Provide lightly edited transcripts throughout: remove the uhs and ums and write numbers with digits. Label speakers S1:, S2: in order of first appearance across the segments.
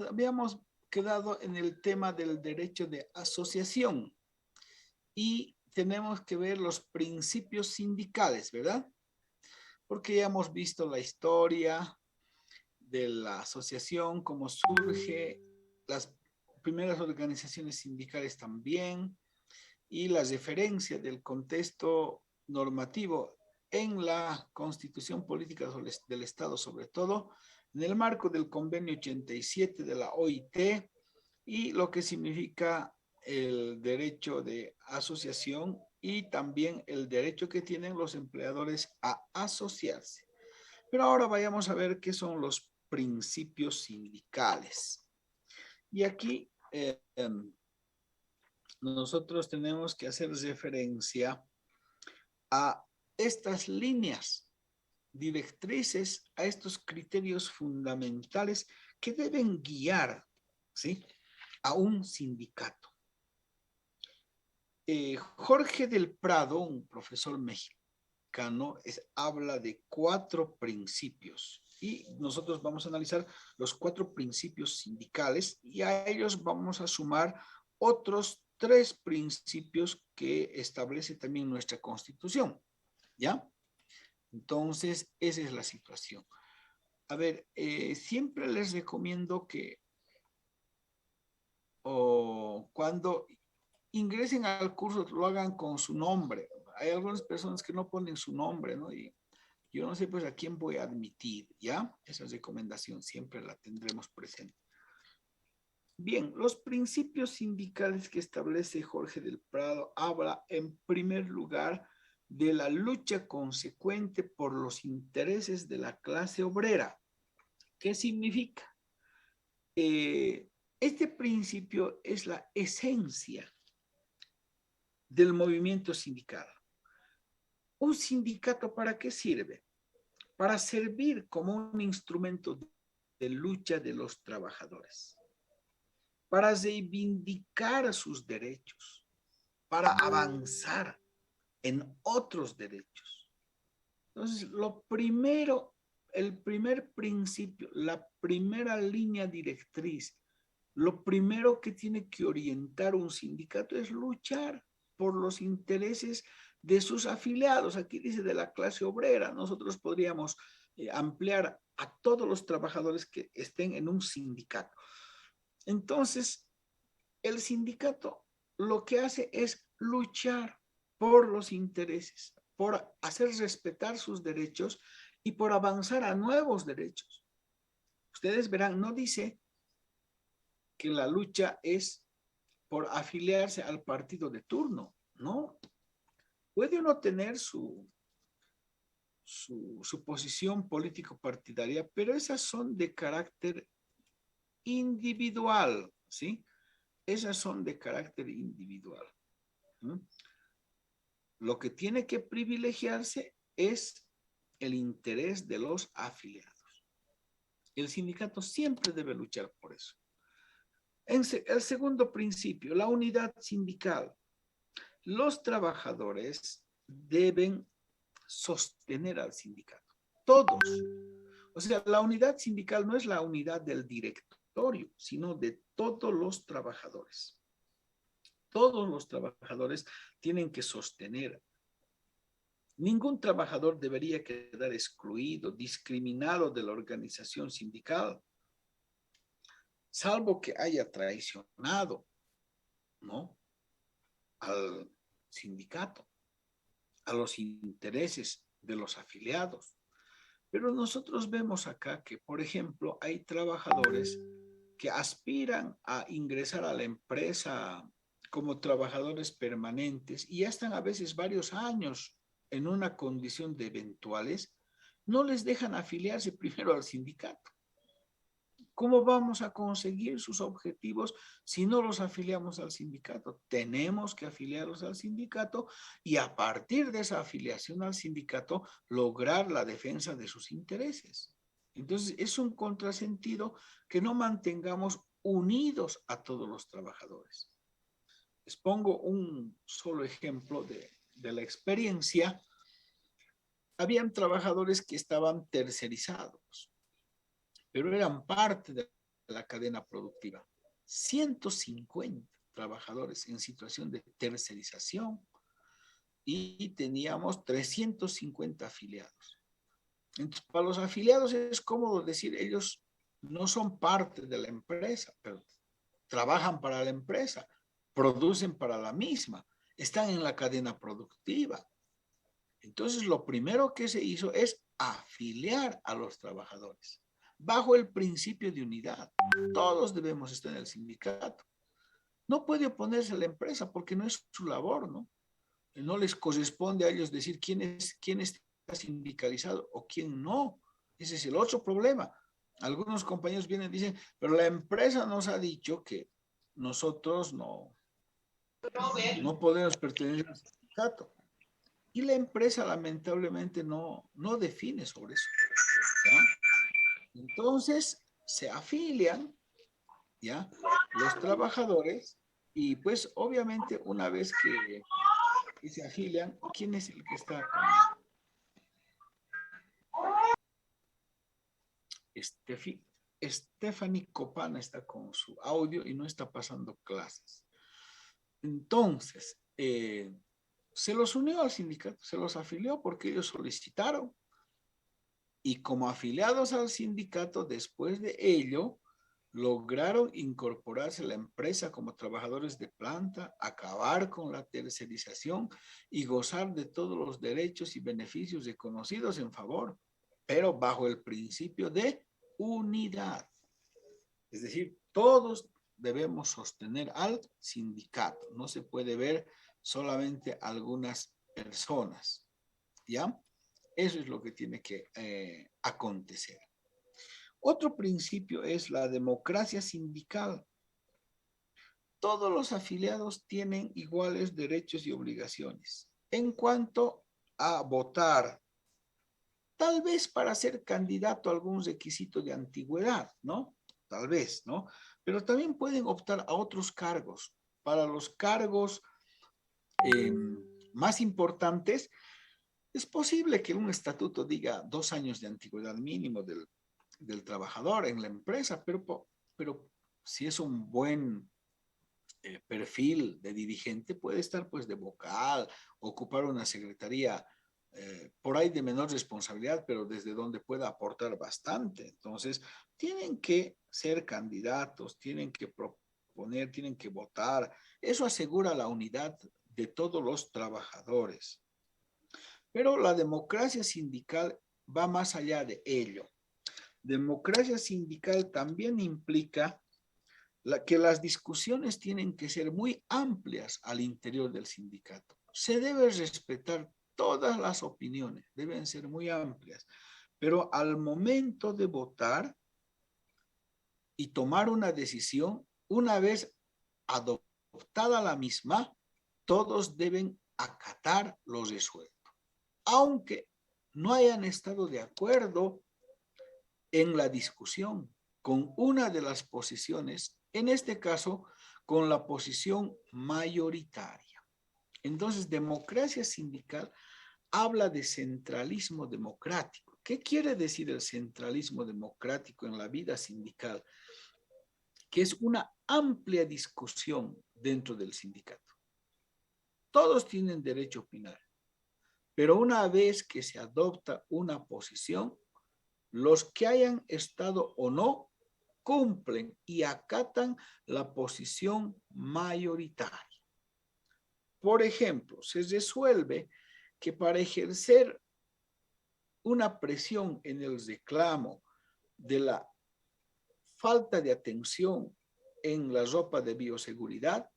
S1: habíamos quedado en el tema del derecho de asociación y tenemos que ver los principios sindicales, ¿verdad? Porque ya hemos visto la historia de la asociación, cómo surge, las primeras organizaciones sindicales también, y la referencia del contexto normativo en la Constitución Política del Estado, sobre todo en el marco del Convenio 87 de la OIT y lo que significa el derecho de asociación y también el derecho que tienen los empleadores a asociarse. Pero ahora vayamos a ver qué son los principios sindicales. Y aquí nosotros tenemos que hacer referencia a estas líneas directrices, a estos criterios fundamentales que deben guiar, ¿sí?, a un sindicato. Jorge del Prado, un profesor mexicano, habla de 4 principios y nosotros vamos a analizar los 4 principios sindicales y a ellos vamos a sumar otros 3 principios que establece también nuestra Constitución, ¿ya? Entonces, esa es la situación. A ver, siempre les recomiendo que cuando ingresen al curso lo hagan con su nombre. Hay algunas personas que no ponen su nombre, ¿no? Y yo no sé pues a quién voy a admitir, ¿ya? Esa recomendación siempre la tendremos presente. Bien, los principios sindicales que establece Jorge del Prado habla en primer lugar de la lucha consecuente por los intereses de la clase obrera. ¿Qué significa? Este principio es la esencia del movimiento sindical. ¿Un sindicato para qué sirve? Para servir como un instrumento de lucha de los trabajadores, para reivindicar sus derechos, para avanzar en otros derechos. Entonces, lo primero, el primer principio, la primera línea directriz, lo primero que tiene que orientar un sindicato es luchar por los intereses de sus afiliados. Aquí dice de la clase obrera. Nosotros podríamos ampliar a todos los trabajadores que estén en un sindicato. Entonces, el sindicato lo que hace es luchar por los intereses, por hacer respetar sus derechos y por avanzar a nuevos derechos. Ustedes verán, no dice que la lucha es por afiliarse al partido de turno, ¿no? Puede uno tener su posición político-partidaria, pero esas son de carácter individual, ¿sí? Esas son de carácter individual. ¿Mm? Lo que tiene que privilegiarse es el interés de los afiliados. El sindicato siempre debe luchar por eso. El segundo principio, la unidad sindical. Los trabajadores deben sostener al sindicato, todos. O sea, la unidad sindical no es la unidad del directorio, sino de todos los trabajadores. Todos los trabajadores tienen que sostener. Ningún trabajador debería quedar excluido, discriminado de la organización sindical, salvo que haya traicionado, ¿no?, al sindicato, a los intereses de los afiliados. Pero nosotros vemos acá que, por ejemplo, hay trabajadores que aspiran a ingresar a la empresa como trabajadores permanentes y ya están a veces varios años en una condición de eventuales, no les dejan afiliarse primero al sindicato. ¿Cómo vamos a conseguir sus objetivos si no los afiliamos al sindicato? Tenemos que afiliarlos al sindicato y a partir de esa afiliación al sindicato lograr la defensa de sus intereses. Entonces es un contrasentido que no mantengamos unidos a todos los trabajadores. Les pongo un solo ejemplo de la experiencia. Habían trabajadores que estaban tercerizados, pero eran parte de la cadena productiva. 150 trabajadores en situación de tercerización y teníamos 350 afiliados. Entonces, para los afiliados es cómodo decir, ellos no son parte de la empresa, pero trabajan para la empresa, producen para la misma, están en la cadena productiva. Entonces, lo primero que se hizo es afiliar a los trabajadores bajo el principio de unidad. Todos debemos estar en el sindicato. No puede oponerse a la empresa porque no es su labor, ¿no? No les corresponde a ellos decir quién está sindicalizado o quién no. Ese es el otro problema. Algunos compañeros vienen y dicen, pero la empresa nos ha dicho que nosotros no podemos pertenecer al sindicato. Y la empresa lamentablemente no define sobre eso, ¿ya? Entonces se afilian, ¿ya?, los trabajadores y pues obviamente una vez que se afilian, ¿quién es el que está con Stephanie Copana está con su audio y no está pasando clases? Entonces, se los unió al sindicato, se los afilió porque ellos solicitaron. Y como afiliados al sindicato, después de ello, lograron incorporarse a la empresa como trabajadores de planta, acabar con la tercerización y gozar de todos los derechos y beneficios reconocidos en favor, pero bajo el principio de unidad. Es decir, todos debemos sostener al sindicato. No se puede ver solamente algunas personas, ¿ya? Eso es lo que tiene que acontecer. Otro principio es la democracia sindical. Todos los afiliados tienen iguales derechos y obligaciones. En cuanto a votar, tal vez para ser candidato a algún requisito de antigüedad, ¿no? Tal vez, ¿no? Pero también pueden optar a otros cargos. Para los cargos más importantes, es posible que un estatuto diga 2 años de antigüedad mínimo del trabajador en la empresa, pero si es un buen perfil de dirigente, puede estar pues de vocal, ocupar una secretaría por ahí de menor responsabilidad, pero desde donde pueda aportar bastante. Entonces, tienen que ser candidatos, tienen que proponer, tienen que votar. Eso asegura la unidad de todos los trabajadores. Pero la democracia sindical va más allá de ello. Democracia sindical también implica que las discusiones tienen que ser muy amplias al interior del sindicato. Se debe respetar todas las opiniones, deben ser muy amplias, pero al momento de votar y tomar una decisión, una vez adoptada la misma, todos deben acatar lo resuelto, aunque no hayan estado de acuerdo en la discusión con una de las posiciones, en este caso, con la posición mayoritaria. Entonces, democracia sindical habla de centralismo democrático. ¿Qué quiere decir el centralismo democrático en la vida sindical? Que es una amplia discusión dentro del sindicato. Todos tienen derecho a opinar, pero una vez que se adopta una posición, los que hayan estado o no cumplen y acatan la posición mayoritaria. Por ejemplo, se resuelve que para ejercer una presión en el reclamo de la falta de atención en la ropa de bioseguridad,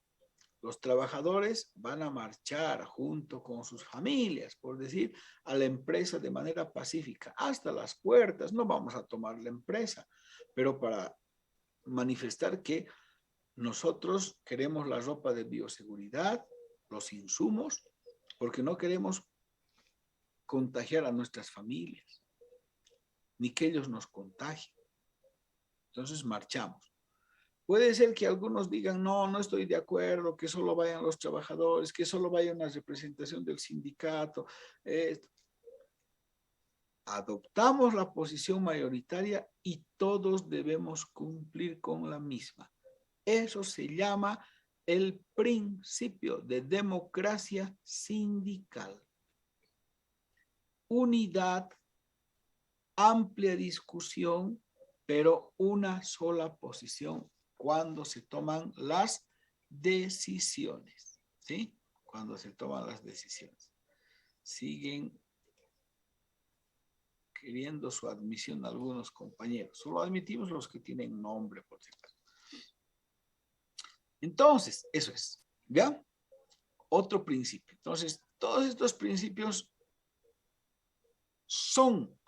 S1: los trabajadores van a marchar junto con sus familias, por decir, a la empresa de manera pacífica, hasta las puertas. No vamos a tomar la empresa, pero para manifestar que nosotros queremos la ropa de bioseguridad, los insumos, porque no queremos contagiar a nuestras familias, ni que ellos nos contagien. Entonces marchamos. Puede ser que algunos digan, no estoy de acuerdo, que solo vayan los trabajadores, que solo vaya una representación del sindicato. adoptamos la posición mayoritaria y todos debemos cumplir con la misma. Eso se llama el principio de democracia sindical. Unidad, amplia discusión, pero una sola posición cuando se toman las decisiones, ¿sí? Cuando se toman las decisiones. Siguen queriendo su admisión algunos compañeros. Solo admitimos los que tienen nombre, por si acaso. Entonces, eso es, ¿ya? Otro principio. Entonces, todos estos principios son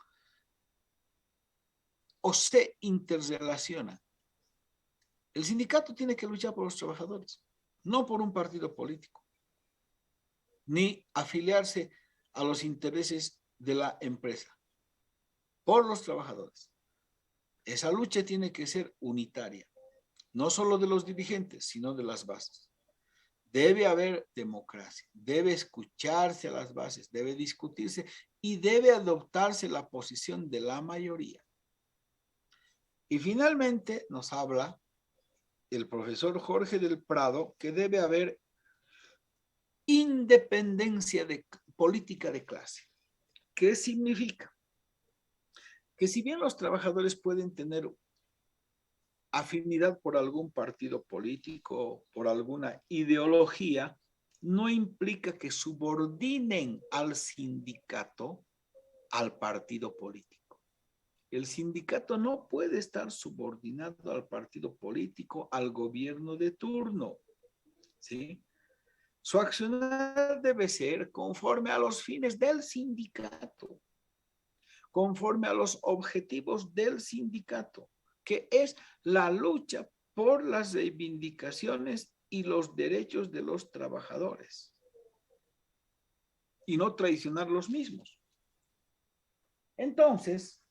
S1: o se interrelacionan. El sindicato tiene que luchar por los trabajadores, no por un partido político, ni afiliarse a los intereses de la empresa, por los trabajadores. Esa lucha tiene que ser unitaria, no solo de los dirigentes, sino de las bases. Debe haber democracia, debe escucharse a las bases, debe discutirse y debe adoptarse la posición de la mayoría. Y finalmente nos habla el profesor Jorge del Prado que debe haber independencia de política de clase. ¿Qué significa? Que si bien los trabajadores pueden tener afinidad por algún partido político, por alguna ideología, no implica que subordinen al sindicato al partido político. El sindicato no puede estar subordinado al partido político, al gobierno de turno, ¿sí? Su accionar debe ser conforme a los fines del sindicato, conforme a los objetivos del sindicato, que es la lucha por las reivindicaciones y los derechos de los trabajadores, y no traicionar los mismos. Entonces,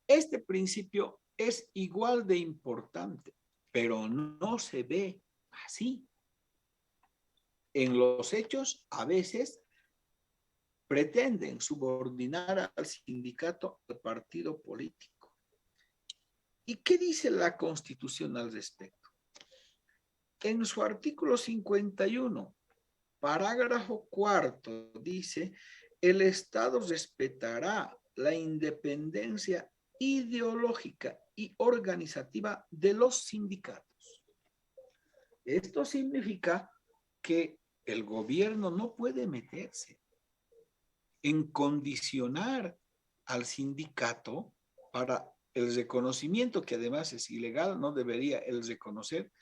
S1: este principio es igual de importante, pero no se ve así. En los hechos, a veces, pretenden subordinar al sindicato al partido político. ¿Y qué dice la Constitución al respecto? En su artículo 51, parágrafo cuarto, dice: el Estado respetará la independencia ideológica y organizativa de los sindicatos. Esto significa que el gobierno no puede meterse en condicionar al sindicato para el reconocimiento, que además es ilegal. No debería el reconocer,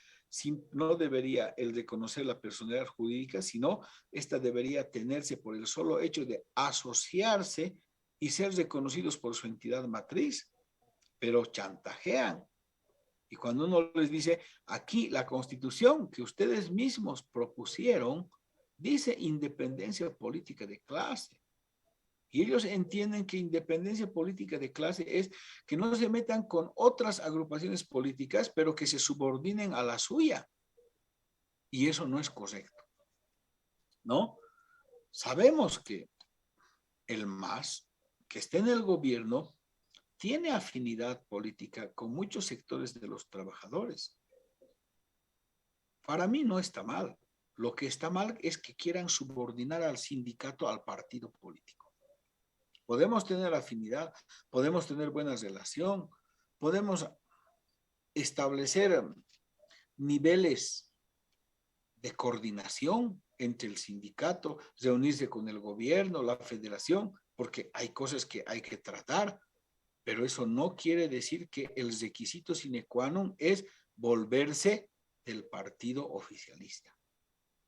S1: no debería el reconocer la personalidad jurídica, sino esta debería tenerse por el solo hecho de asociarse y ser reconocidos por su entidad matriz, pero chantajean. Y cuando uno les dice, aquí la Constitución que ustedes mismos propusieron dice independencia política de clase. Y ellos entienden que independencia política de clase es que no se metan con otras agrupaciones políticas, pero que se subordinen a la suya. Y eso no es correcto, ¿no? Sabemos que el MAS, que está en el gobierno, tiene afinidad política con muchos sectores de los trabajadores. Para mí no está mal. Lo que está mal es que quieran subordinar al sindicato al partido político. Podemos tener afinidad, podemos tener buena relación, podemos establecer niveles de coordinación entre el sindicato, reunirse con el gobierno, la federación, porque hay cosas que hay que tratar, pero eso no quiere decir que el requisito sine qua non es volverse del partido oficialista,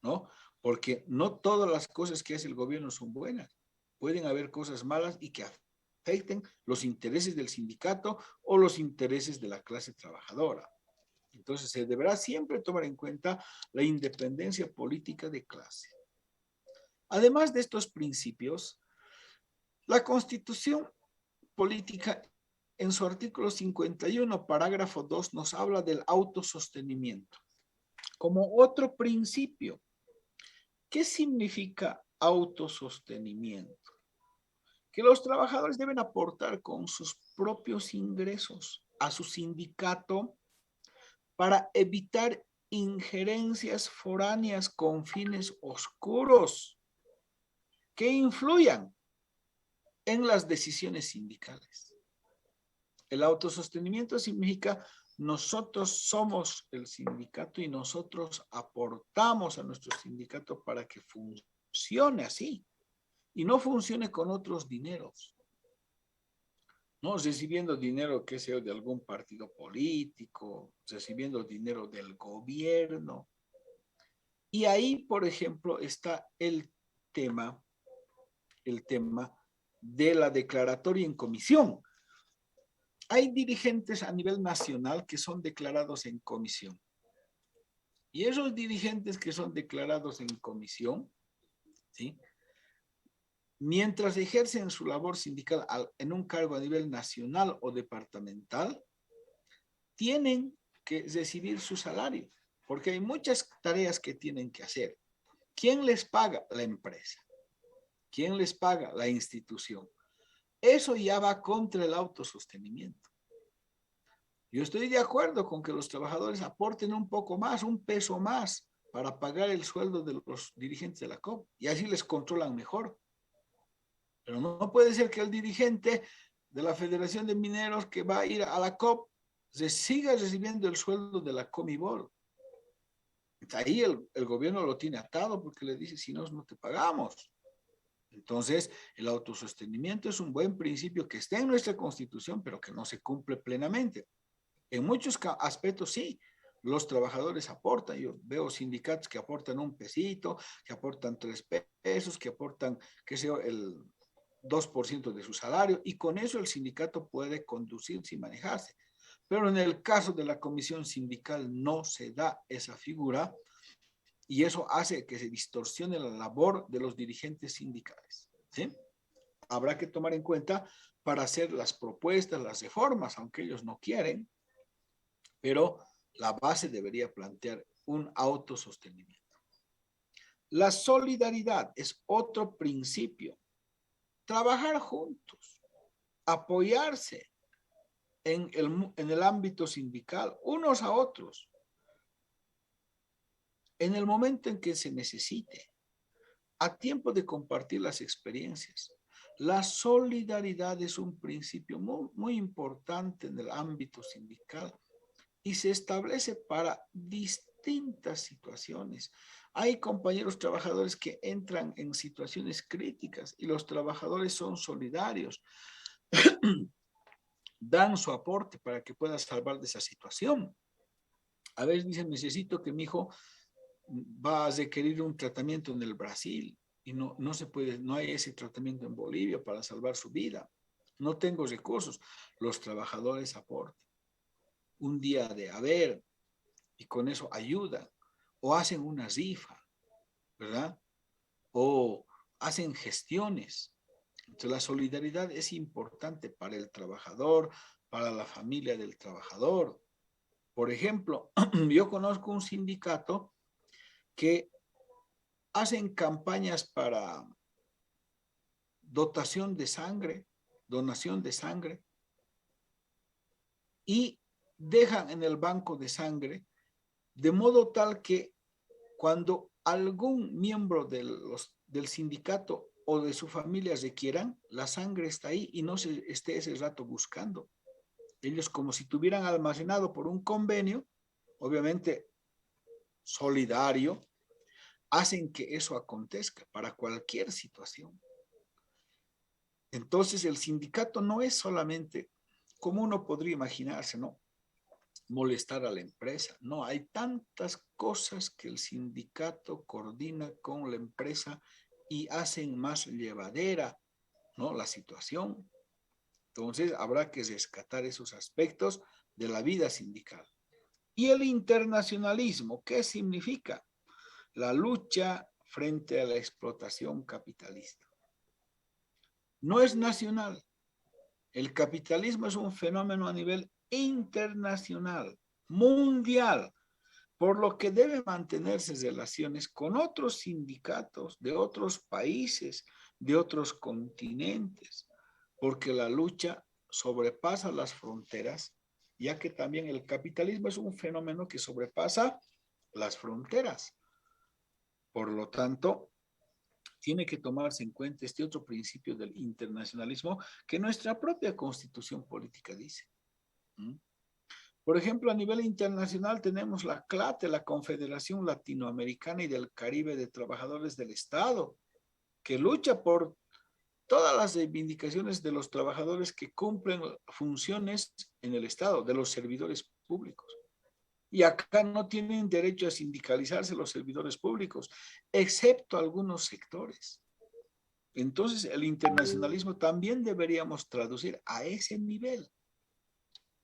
S1: ¿no? Porque no todas las cosas que hace el gobierno son buenas. Pueden haber cosas malas y que afecten los intereses del sindicato o los intereses de la clase trabajadora. Entonces, se deberá siempre tomar en cuenta la independencia política de clase. Además de estos principios, la Constitución política, en su artículo 51, parágrafo 2, nos habla del autosostenimiento como otro principio. ¿Qué significa autosostenimiento? que los trabajadores deben aportar con sus propios ingresos a su sindicato para evitar injerencias foráneas con fines oscuros que influyan en las decisiones sindicales. El autosostenimiento significa nosotros somos el sindicato y nosotros aportamos a nuestro sindicato para que funcione así y no funcione con otros dineros. ¿No? Recibiendo dinero, qué sé yo, de algún partido político, recibiendo dinero del gobierno. Y ahí, por ejemplo, está el tema de la declaratoria en comisión. Hay dirigentes a nivel nacional que son declarados en comisión. Y esos dirigentes que son declarados en comisión, ¿sí?, mientras ejercen su labor sindical en un cargo a nivel nacional o departamental, tienen que recibir su salario, porque hay muchas tareas que tienen que hacer. ¿Quién les paga? La empresa. ¿Quién les paga? La institución. Eso ya va contra el autosostenimiento. Yo estoy de acuerdo con que los trabajadores aporten un poco más, un peso más, para pagar el sueldo de los dirigentes de la COP, y así les controlan mejor. Pero no puede ser que el dirigente de la Federación de Mineros que va a ir a la COP se siga recibiendo el sueldo de la Comibol. Ahí el gobierno lo tiene atado porque le dice, si no, no te pagamos. Entonces, el autosostenimiento es un buen principio que está en nuestra Constitución, pero que no se cumple plenamente. En muchos aspectos sí, los trabajadores aportan. Yo veo sindicatos que aportan un pesito, que aportan 3 pesos, que aportan, qué sé yo, el 2% de su salario, y con eso el sindicato puede conducirse y manejarse. Pero en el caso de la comisión sindical no se da esa figura, y eso hace que se distorsione la labor de los dirigentes sindicales, ¿sí? Habrá que tomar en cuenta para hacer las propuestas, las reformas, aunque ellos no quieren, pero la base debería plantear un autosostenimiento. La solidaridad es otro principio. Trabajar juntos, apoyarse en el ámbito sindical, unos a otros, en el momento en que se necesite, a tiempo de compartir las experiencias. La solidaridad es un principio muy, muy importante en el ámbito sindical y se establece para distintas situaciones. Hay compañeros trabajadores que entran en situaciones críticas y los trabajadores son solidarios, dan su aporte para que pueda salvar de esa situación. A veces dicen, necesito que mi hijo va a requerir un tratamiento en el Brasil y no se puede, no hay ese tratamiento en Bolivia para salvar su vida. No tengo recursos. Los trabajadores aportan un día de haber y con eso ayudan o hacen una rifa, ¿verdad? O hacen gestiones. Entonces la solidaridad es importante para el trabajador, para la familia del trabajador. Por ejemplo, yo conozco un sindicato que hacen campañas para dotación de sangre, donación de sangre, y dejan en el banco de sangre de modo tal que cuando algún miembro del sindicato o de su familia requieran, la sangre está ahí y no se esté ese rato buscando. Ellos, como si tuvieran almacenado por un convenio, obviamente solidario, hacen que eso acontezca para cualquier situación. Entonces, el sindicato no es solamente, como uno podría imaginarse, ¿no?, molestar a la empresa. No, hay tantas cosas que el sindicato coordina con la empresa y hacen más llevadera, ¿no?, la situación. Entonces, habrá que rescatar esos aspectos de la vida sindical. Y el internacionalismo, ¿qué significa? La lucha frente a la explotación capitalista. No es nacional. El capitalismo es un fenómeno a nivel internacional, mundial, por lo que debe mantenerse relaciones con otros sindicatos de otros países, de otros continentes, porque la lucha sobrepasa las fronteras, ya que también el capitalismo es un fenómeno que sobrepasa las fronteras. Por lo tanto, tiene que tomarse en cuenta este otro principio del internacionalismo que nuestra propia constitución política dice. Por ejemplo, a nivel internacional tenemos la CLATE, la Confederación Latinoamericana y del Caribe de Trabajadores del Estado, que lucha por todas las reivindicaciones de los trabajadores que cumplen funciones en el Estado, de los servidores públicos. Y acá no tienen derecho a sindicalizarse los servidores públicos, excepto algunos sectores. Entonces, el internacionalismo también deberíamos traducir a ese nivel,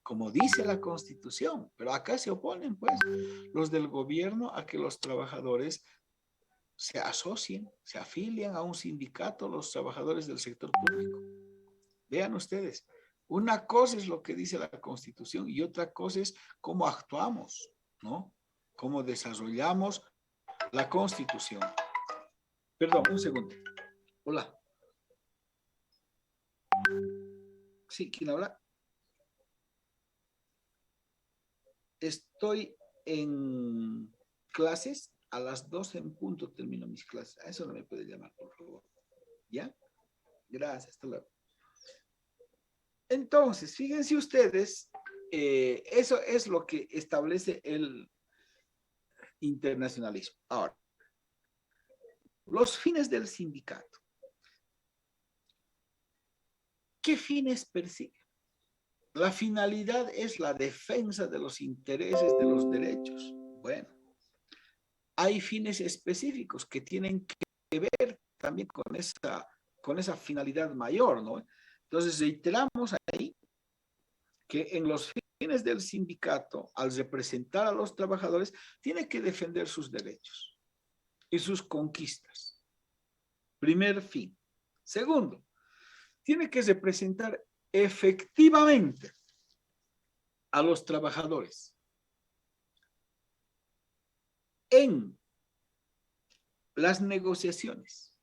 S1: como dice la Constitución, pero acá se oponen, pues, los del gobierno a que los trabajadores se asocien, se afilian a un sindicato, los trabajadores del sector público. Vean ustedes, una cosa es lo que dice la Constitución y otra cosa es cómo actuamos, ¿no? Cómo desarrollamos la Constitución. Perdón, un segundo. Hola. Sí, ¿quién habla? Estoy en clases, a las 12 en punto termino mis clases. A eso no me puede llamar, por favor. ¿Ya? Gracias, hasta luego. Entonces, fíjense ustedes, eso es lo que establece el internacionalismo. Ahora, los fines del sindicato. ¿Qué fines persigue? La finalidad es la defensa de los intereses de los derechos. Bueno, hay fines específicos que tienen que ver también con esa finalidad mayor, ¿no? Entonces, reiteramos ahí que en los fines del sindicato, al representar a los trabajadores, tiene que defender sus derechos y sus conquistas. Primer fin. Segundo, tiene que representar efectivamente a los trabajadores en las negociaciones,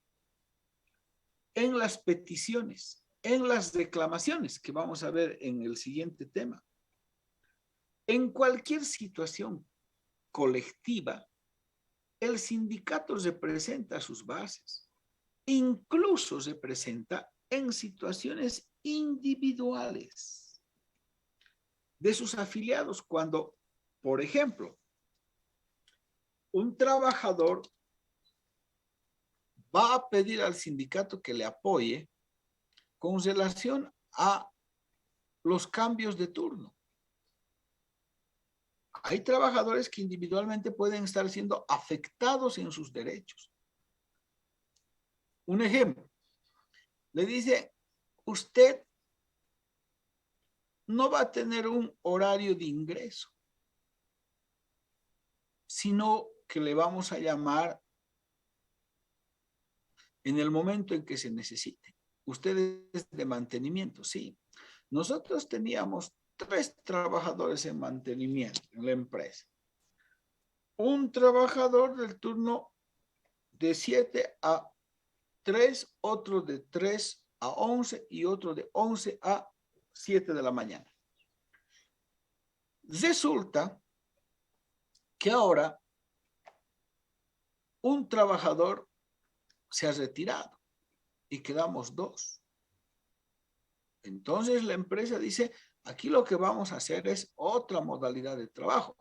S1: en las peticiones, en las reclamaciones que vamos a ver en el siguiente tema. En cualquier situación colectiva, el sindicato representa sus bases, incluso representa en situaciones individuales de sus afiliados cuando, por ejemplo, un trabajador va a pedir al sindicato que le apoye con relación a los cambios de turno. Hay trabajadores que individualmente pueden estar siendo afectados en sus derechos. Un ejemplo, le dice, usted no va a tener un horario de ingreso, sino que le vamos a llamar en el momento en que se necesite. Usted es de mantenimiento, sí. Nosotros teníamos 3 trabajadores en mantenimiento en la empresa. Un trabajador del turno de 7 a 3, otro de 3 a 11 y otro de 11 a 7 de la mañana. Resulta que ahora un trabajador se ha retirado y quedamos 2. Entonces la empresa dice, aquí lo que vamos a hacer es otra modalidad de trabajo.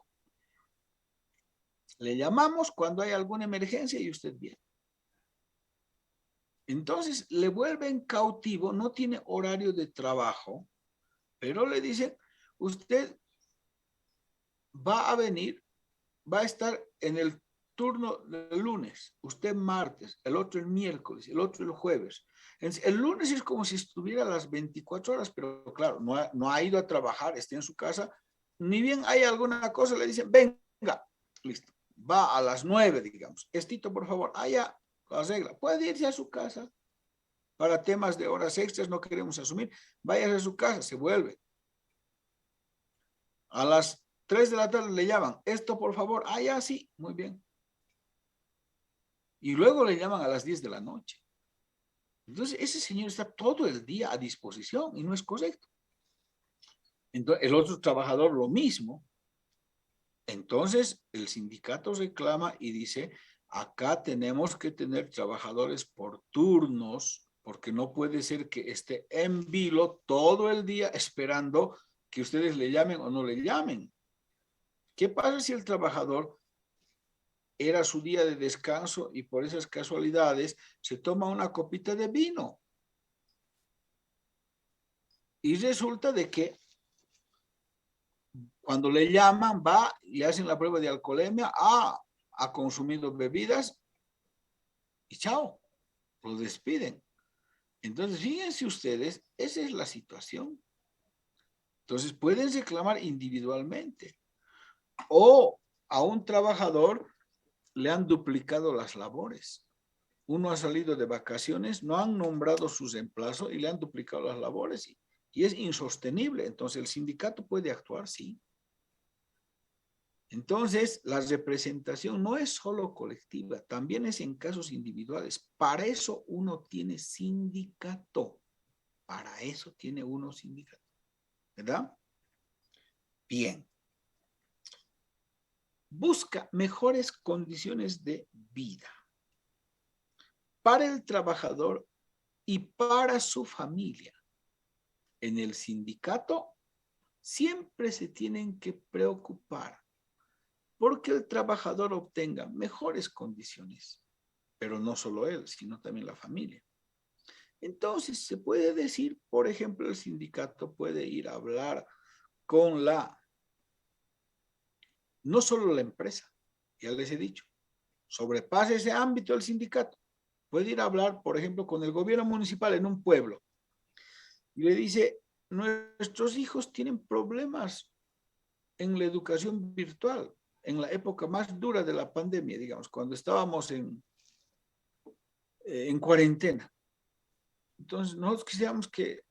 S1: Le llamamos cuando hay alguna emergencia y usted viene. Entonces le vuelven cautivo, no tiene horario de trabajo, pero le dicen, usted va a venir, va a estar en el turno del lunes, usted martes, el otro el miércoles, el otro el jueves. El lunes es como si estuviera a las 24 horas, pero claro, no ha ido a trabajar, está en su casa, ni bien hay alguna cosa, le dicen, venga, listo, va a las 9, digamos, Estito, por favor, allá, la regla, puede irse a su casa, para temas de horas extras no queremos asumir, váyase a su casa, se vuelve. A las 3 de la tarde le llaman, esto por favor, ya sí, muy bien. Y luego le llaman a las 10 de la noche. Entonces, ese señor está todo el día a disposición y no es correcto. Entonces, el otro trabajador lo mismo. Entonces, el sindicato reclama y dice, acá tenemos que tener trabajadores por turnos, porque no puede ser que esté en vilo todo el día esperando que ustedes le llamen o no le llamen. ¿Qué pasa si el trabajador era su día de descanso y por esas casualidades se toma una copita de vino? Y resulta de que cuando le llaman, va y le hacen la prueba de alcoholemia, ha consumido bebidas y chao, lo despiden. Entonces, fíjense ustedes, esa es la situación. Entonces, pueden reclamar individualmente o a un trabajador le han duplicado las labores. Uno ha salido de vacaciones, no han nombrado su reemplazo y le han duplicado las labores y es insostenible. Entonces, el sindicato puede actuar, sí. Entonces, la representación no es solo colectiva, también es en casos individuales. Para eso uno tiene sindicato. Para eso tiene uno sindicato. ¿Verdad? Bien. Busca mejores condiciones de vida para el trabajador y para su familia. En el sindicato siempre se tienen que preocupar porque el trabajador obtenga mejores condiciones, pero no solo él, sino también la familia. Entonces, se puede decir, por ejemplo, el sindicato puede ir a hablar con no solo la empresa, ya les he dicho, sobrepasa ese ámbito del sindicato. Puede ir a hablar, por ejemplo, con el gobierno municipal en un pueblo y le dice, nuestros hijos tienen problemas en la educación virtual, en la época más dura de la pandemia, digamos, cuando estábamos en cuarentena. Entonces, nosotros quisiéramos que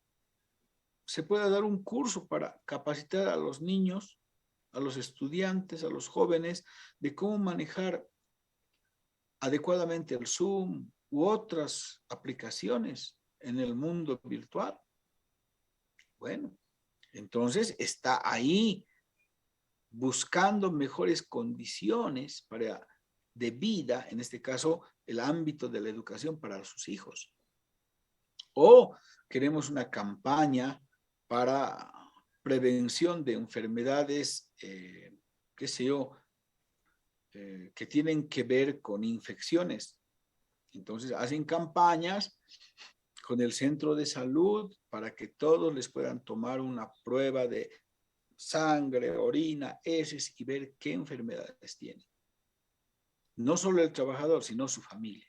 S1: se pueda dar un curso para capacitar a los niños, a los estudiantes, a los jóvenes, de cómo manejar adecuadamente el Zoom u otras aplicaciones en el mundo virtual. Bueno, entonces está ahí buscando mejores condiciones de vida, en este caso, el ámbito de la educación para sus hijos. O queremos una campaña para prevención de enfermedades, qué sé yo, que tienen que ver con infecciones. Entonces hacen campañas con el centro de salud para que todos les puedan tomar una prueba de sangre, orina, heces y ver qué enfermedades tienen. No solo el trabajador, sino su familia.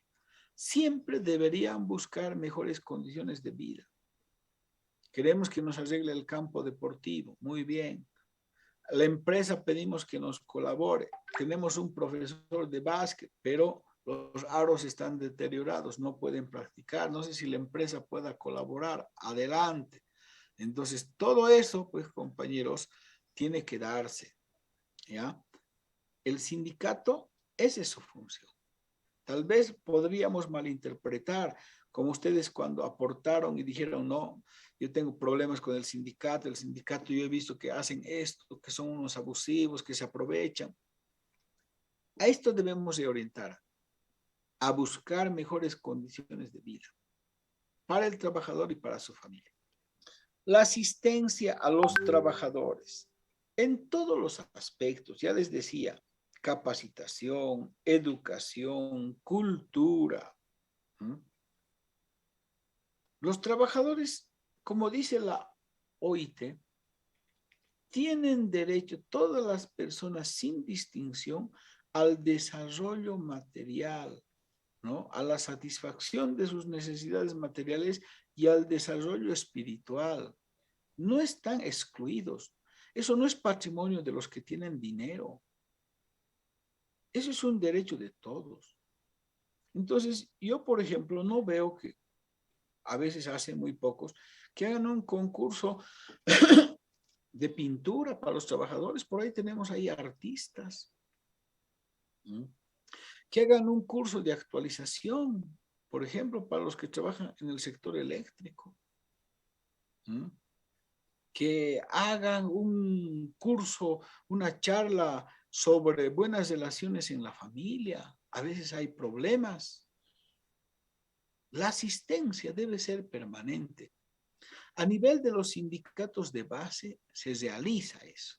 S1: Siempre deberían buscar mejores condiciones de vida. Queremos que nos arregle el campo deportivo, muy bien. La empresa pedimos que nos colabore. Tenemos un profesor de básquet, pero los aros están deteriorados, no pueden practicar. No sé si la empresa pueda colaborar. Adelante. Entonces, todo eso, pues, compañeros, tiene que darse, ¿ya? El sindicato, esa es su función. Tal vez podríamos malinterpretar, como ustedes cuando aportaron y dijeron, no, yo tengo problemas con el sindicato yo he visto que hacen esto, que son unos abusivos, que se aprovechan. A esto debemos de orientar, a buscar mejores condiciones de vida para el trabajador y para su familia. La asistencia a los trabajadores en todos los aspectos, ya les decía, capacitación, educación, cultura. Los trabajadores, como dice la OIT, tienen derecho, todas las personas sin distinción, al desarrollo material, ¿no? A la satisfacción de sus necesidades materiales y al desarrollo espiritual. No están excluidos. Eso no es patrimonio de los que tienen dinero. Eso es un derecho de todos. Entonces, yo, por ejemplo, no veo que a veces hacen muy pocos, que hagan un concurso de pintura para los trabajadores. Por ahí tenemos ahí artistas. Que hagan un curso de actualización. Por ejemplo, para los que trabajan en el sector eléctrico, ¿m? Que hagan un curso, una charla sobre buenas relaciones en la familia. A veces hay problemas. La asistencia debe ser permanente. A nivel de los sindicatos de base se realiza eso,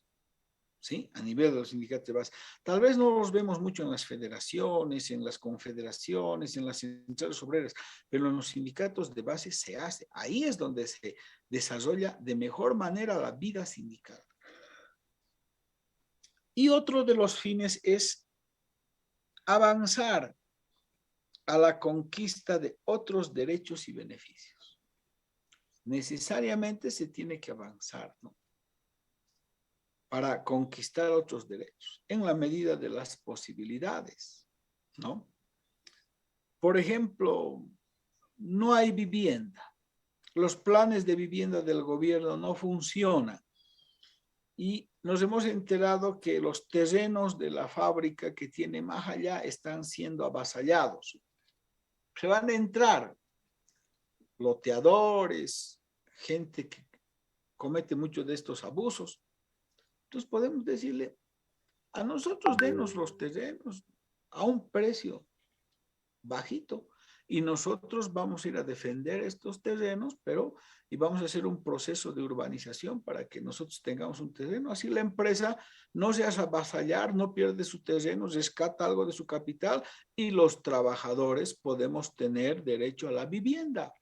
S1: ¿sí? A nivel de los sindicatos de base. Tal vez no los vemos mucho en las federaciones, en las confederaciones, en las centrales obreras, pero en los sindicatos de base se hace. Ahí es donde se desarrolla de mejor manera la vida sindical. Y otro de los fines es avanzar a la conquista de otros derechos y beneficios. Necesariamente se tiene que avanzar, ¿no? Para conquistar otros derechos, en la medida de las posibilidades, ¿no? Por ejemplo, no hay vivienda. Los planes de vivienda del gobierno no funcionan. Y nos hemos enterado que los terrenos de la fábrica que tiene más allá están siendo avasallados. Se van a entrar loteadores, gente que comete muchos de estos abusos. Entonces podemos decirle, a nosotros denos los terrenos a un precio bajito y nosotros vamos a ir a defender estos terrenos, pero y vamos a hacer un proceso de urbanización para que nosotros tengamos un terreno. Así la empresa no se hace avasallar, no pierde su terreno, rescata algo de su capital y los trabajadores podemos tener derecho a la vivienda.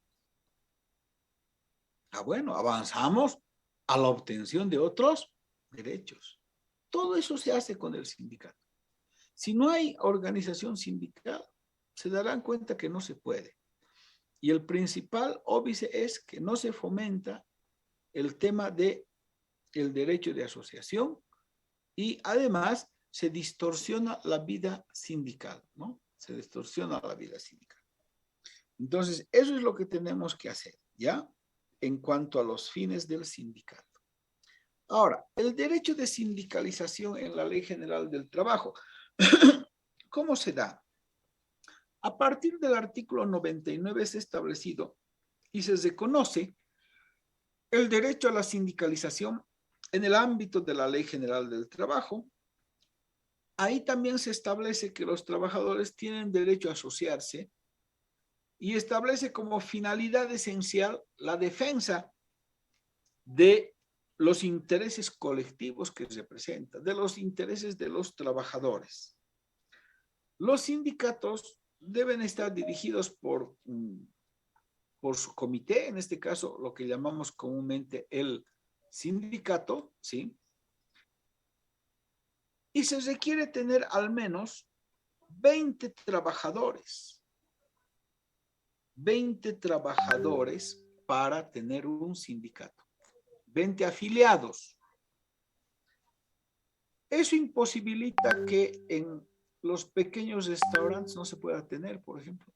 S1: Ah, bueno, avanzamos a la obtención de otros derechos. Todo eso se hace con el sindicato. Si no hay organización sindical, se darán cuenta que no se puede. Y el principal óbice es que no se fomenta el tema del derecho de asociación y además se distorsiona la vida sindical, ¿no? Se distorsiona la vida sindical. Entonces, eso es lo que tenemos que hacer, ¿ya? En cuanto a los fines del sindicato. Ahora, el derecho de sindicalización en la Ley General del Trabajo. ¿Cómo se da? A partir del artículo 99 es establecido y se reconoce el derecho a la sindicalización en el ámbito de la Ley General del Trabajo. Ahí también se establece que los trabajadores tienen derecho a asociarse y establece como finalidad esencial la defensa de los intereses colectivos que representa, de los intereses de los trabajadores. Los sindicatos deben estar dirigidos por su comité, en este caso lo que llamamos comúnmente el sindicato, ¿sí? Y se requiere tener al menos 20 trabajadores. 20 trabajadores para tener un sindicato. 20 afiliados. Eso imposibilita que en los pequeños restaurantes no se pueda tener, por ejemplo.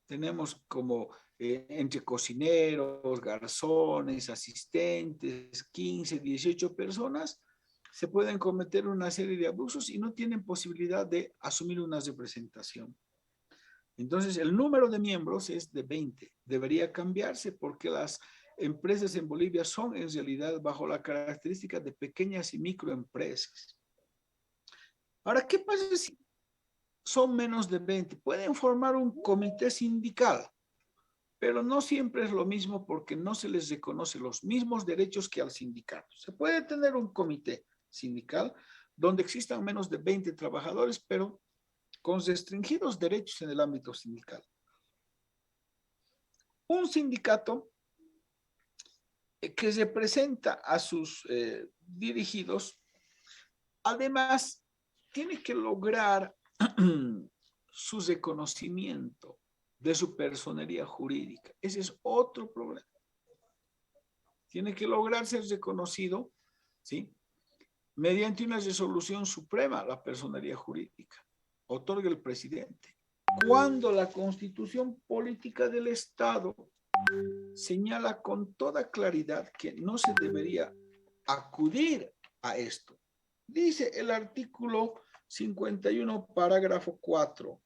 S1: Tenemos como entre cocineros, garzones, asistentes, 15, 18 personas, se pueden cometer una serie de abusos y no tienen posibilidad de asumir una representación. Entonces, el número de miembros es de 20. Debería cambiarse porque las empresas en Bolivia son en realidad bajo la característica de pequeñas y microempresas. Ahora, ¿qué pasa si son menos de 20? Pueden formar un comité sindical, pero no siempre es lo mismo porque no se les reconoce los mismos derechos que al sindicato. Se puede tener un comité sindical donde existan menos de 20 trabajadores, pero con restringidos derechos en el ámbito sindical. Un sindicato que representa a sus dirigidos, además, tiene que lograr su reconocimiento de su personería jurídica. Ese es otro problema. Tiene que lograr ser reconocido, ¿sí? Mediante una resolución suprema, la personería jurídica. Otorga el presidente. Cuando la Constitución Política del Estado señala con toda claridad que no se debería acudir a esto. Dice el artículo 51, parágrafo 4.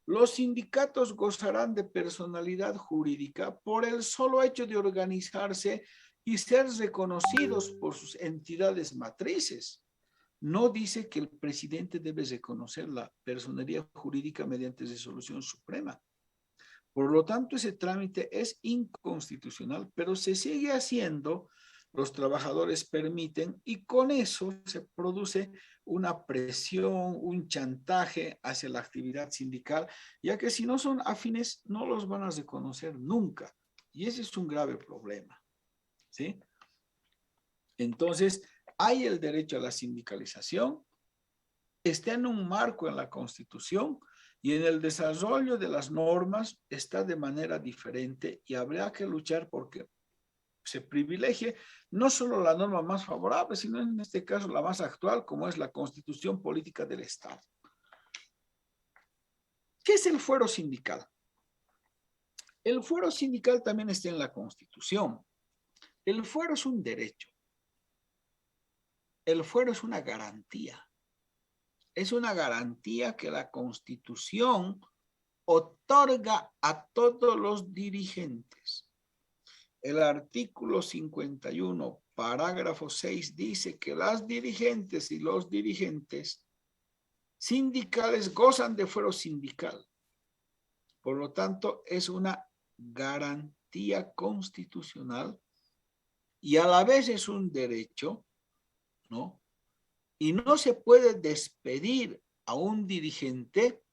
S1: Los sindicatos gozarán de personalidad jurídica por el solo hecho de organizarse y ser reconocidos por sus entidades matrices. No dice que el presidente debe reconocer la personería jurídica mediante resolución suprema. Por lo tanto, ese trámite es inconstitucional, pero se sigue haciendo, los trabajadores permiten y con eso se produce una presión, un chantaje hacia la actividad sindical, ya que si no son afines no los van a reconocer nunca. Y ese es un grave problema, ¿sí? Entonces, hay el derecho a la sindicalización, está en un marco en la Constitución y en el desarrollo de las normas está de manera diferente y habrá que luchar porque se privilegie no solo la norma más favorable, sino en este caso la más actual, como es la Constitución Política del Estado. ¿Qué es el fuero sindical? El fuero sindical también está en la Constitución. El fuero es un derecho. El fuero es una garantía. Es una garantía que la Constitución otorga a todos los dirigentes. El artículo 51, parágrafo 6, dice que las dirigentes y los dirigentes sindicales gozan de fuero sindical. Por lo tanto, es una garantía constitucional y a la vez es un derecho, ¿no? Y no se puede despedir a un dirigente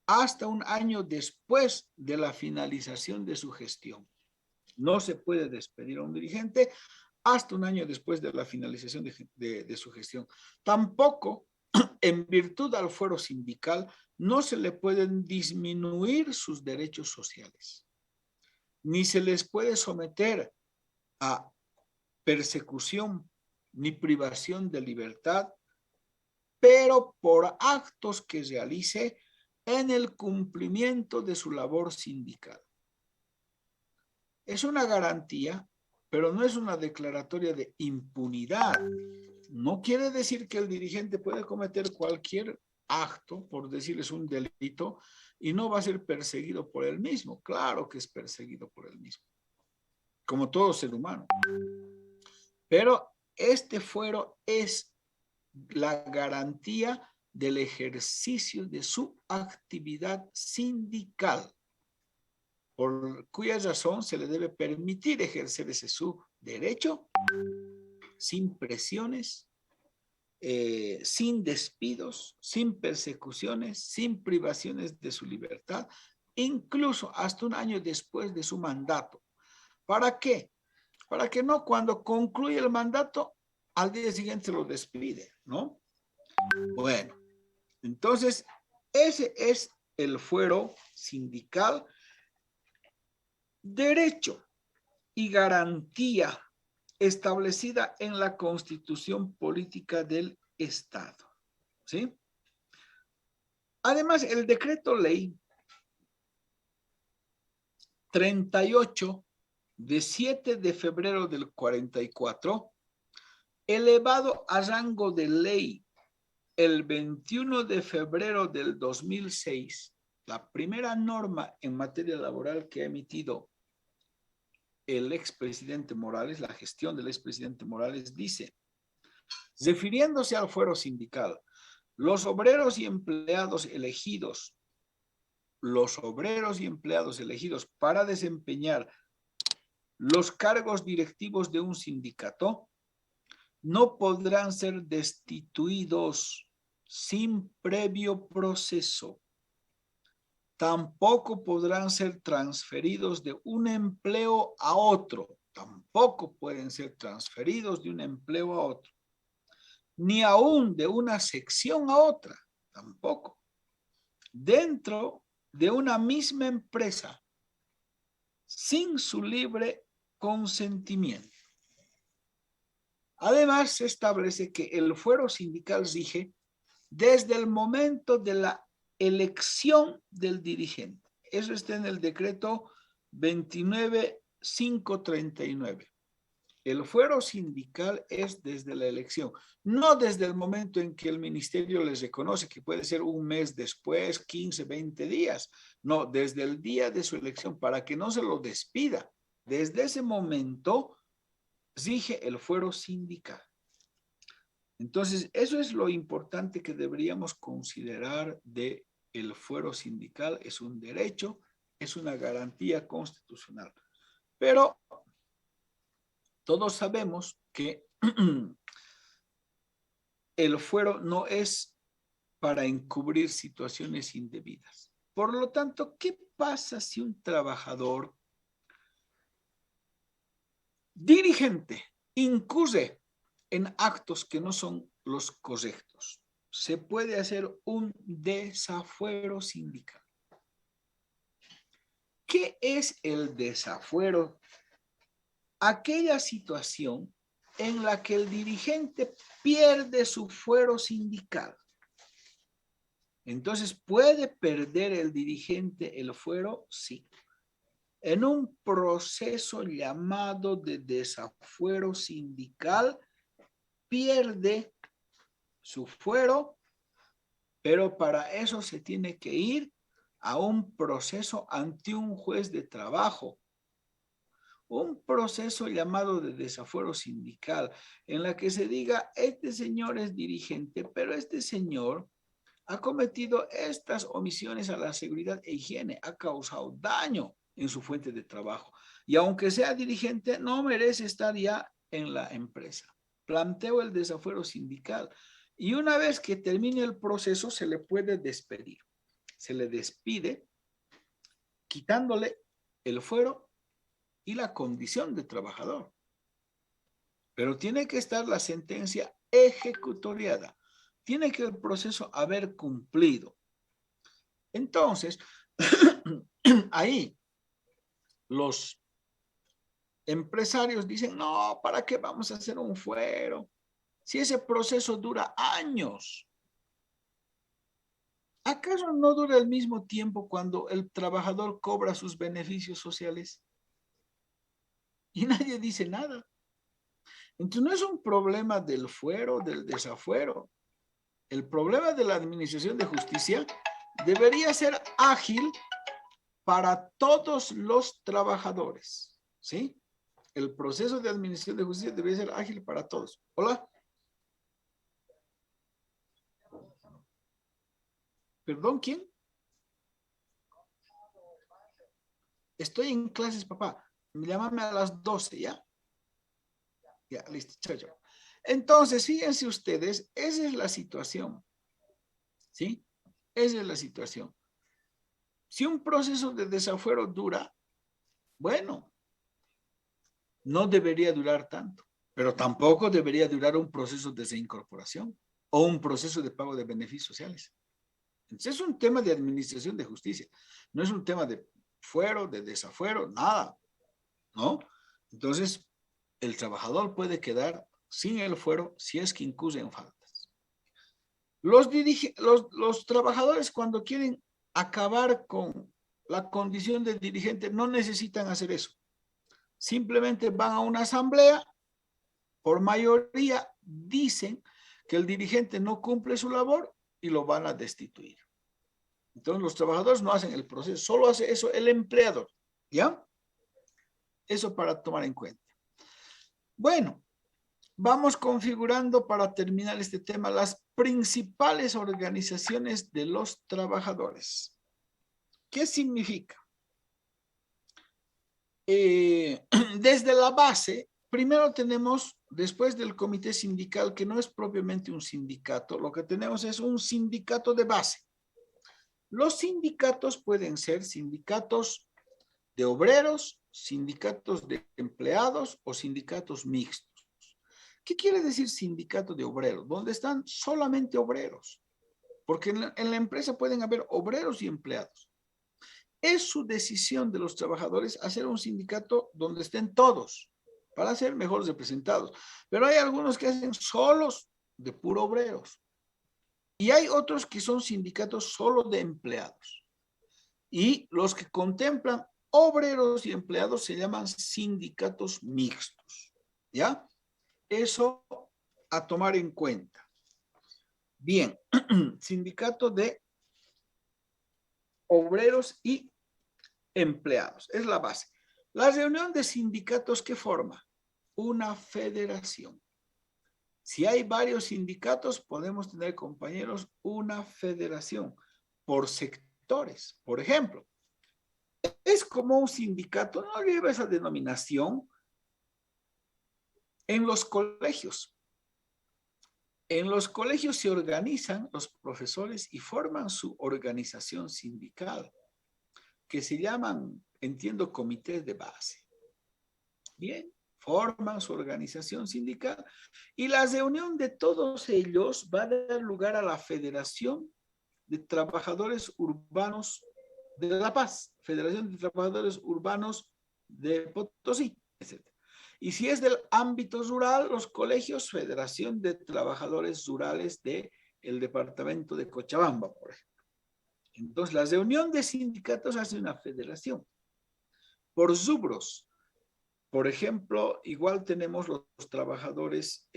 S1: hasta un año después de la finalización de su gestión. No se puede despedir a un dirigente hasta un año después de la finalización de su gestión. Tampoco, en virtud al fuero sindical, no se le pueden disminuir sus derechos sociales, ni se les puede someter a persecución ni privación de libertad, pero por actos que realice en el cumplimiento de su labor sindical. Es una garantía, pero no es una declaratoria de impunidad. No quiere decir que el dirigente puede cometer cualquier acto, por decirles un delito, y no va a ser perseguido por él mismo. Claro que es perseguido por él mismo, como todo ser humano. Pero este fuero es la garantía del ejercicio de su actividad sindical, por cuya razón se le debe permitir ejercer ese su derecho sin presiones, sin despidos, sin persecuciones, sin privaciones de su libertad, incluso hasta un año después de su mandato. ¿Para qué? Para que no cuando concluye el mandato, al día siguiente se lo despide, ¿no? Bueno, entonces ese es el fuero sindical, derecho y garantía establecida en la Constitución Política del Estado, ¿sí? Además, el decreto ley 38 de 7 de febrero del 44, elevado a rango de ley el 21 de febrero del 2006, la primera norma en materia laboral que ha emitido el expresidente Morales, la gestión del expresidente Morales, dice, refiriéndose al fuero sindical, los obreros y empleados elegidos para desempeñar los cargos directivos de un sindicato no podrán ser destituidos sin previo proceso. Tampoco podrán ser transferidos de un empleo a otro. Tampoco pueden ser transferidos de un empleo a otro. Ni aún de una sección a otra. Tampoco. Dentro de una misma empresa, sin su libre consentimiento. Además, se establece que el fuero sindical rige desde el momento de la elección del dirigente. Eso está en el decreto 29.539. El fuero sindical es desde la elección, no desde el momento en que el ministerio les reconoce, que puede ser un mes después, 15, 20 días. No, desde el día de su elección, para que no se lo despida. Desde ese momento rige el fuero sindical. Entonces, eso es lo importante que deberíamos considerar de el fuero sindical. Es un derecho, es una garantía constitucional. Pero todos sabemos que el fuero no es para encubrir situaciones indebidas. Por lo tanto, ¿qué pasa si un trabajador dirigente incurre en actos que no son los correctos? Se puede hacer un desafuero sindical. ¿Qué es el desafuero? Aquella situación en la que el dirigente pierde su fuero sindical. Entonces, ¿puede perder el dirigente el fuero? Sí. En un proceso llamado de desafuero sindical, pierde su fuero, pero para eso se tiene que ir a un proceso ante un juez de trabajo. Un proceso llamado de desafuero sindical, en la que se diga, este señor es dirigente, pero este señor ha cometido estas omisiones a la seguridad e higiene, ha causado daño en su fuente de trabajo. Y aunque sea dirigente, no merece estar ya en la empresa. Planteo el desafuero sindical. Y una vez que termine el proceso, se le puede despedir. Se le despide quitándole el fuero y la condición de trabajador. Pero tiene que estar la sentencia ejecutoriada. Tiene que el proceso haber cumplido. Entonces, ahí los empresarios dicen, no, ¿para qué vamos a hacer un fuero? Si ese proceso dura años. ¿Acaso no dura el mismo tiempo cuando el trabajador cobra sus beneficios sociales? Y nadie dice nada. Entonces no es un problema del fuero, del desafuero. El problema de la administración de justicia debería ser ágil para todos los trabajadores, ¿sí? El proceso de administración de justicia debería ser ágil para todos. Hola. ¿Perdón, quién? Estoy en clases, papá. Llámame a las 12, ¿ya? Ya, listo. Chao, chao. Entonces, fíjense ustedes, esa es la situación, ¿sí? Esa es la situación. Si un proceso de desafuero dura, bueno, no debería durar tanto, pero tampoco debería durar un proceso de desincorporación o un proceso de pago de beneficios sociales. Entonces es un tema de administración de justicia, no es un tema de fuero, de desafuero, nada, ¿no? Entonces, el trabajador puede quedar sin el fuero si es que incurre en faltas. Los trabajadores cuando quieren acabar con la condición de dirigente no necesitan hacer eso. Simplemente van a una asamblea, por mayoría dicen que el dirigente no cumple su labor y lo van a destituir. Entonces los trabajadores no hacen el proceso, solo hace eso el empleador, ¿ya? Eso para tomar en cuenta. Bueno, vamos configurando para terminar este tema las principales organizaciones de los trabajadores. ¿Qué significa? Desde la base, primero tenemos, después del comité sindical, que no es propiamente un sindicato, lo que tenemos es un sindicato de base. Los sindicatos pueden ser sindicatos de obreros, sindicatos de empleados o sindicatos mixtos. ¿Qué quiere decir sindicato de obreros? Donde están solamente obreros, porque en la empresa pueden haber obreros y empleados. Es su decisión de los trabajadores hacer un sindicato donde estén todos para ser mejor representados. Pero hay algunos que hacen solos de puro obreros. Y hay otros que son sindicatos solo de empleados. Y los que contemplan obreros y empleados se llaman sindicatos mixtos. ¿Ya? Eso a tomar en cuenta. Bien, sindicato de obreros y empleados, es la base. La reunión de sindicatos, ¿qué forma? Una federación. Si hay varios sindicatos, podemos tener, compañeros, una federación por sectores. Por ejemplo, es como un sindicato, no lleva esa denominación, en los colegios. En los colegios se organizan los profesores y forman su organización sindical, que se llaman, entiendo, comités de base. Bien, forman su organización sindical y la reunión de todos ellos va a dar lugar a la Federación de Trabajadores Urbanos de La Paz, Federación de Trabajadores Urbanos de Potosí, etc. Y si es del ámbito rural, los colegios, Federación de Trabajadores Rurales del departamento de Cochabamba, por ejemplo. Entonces, la reunión de sindicatos hace una federación. Por rubros, por ejemplo, igual tenemos los trabajadores,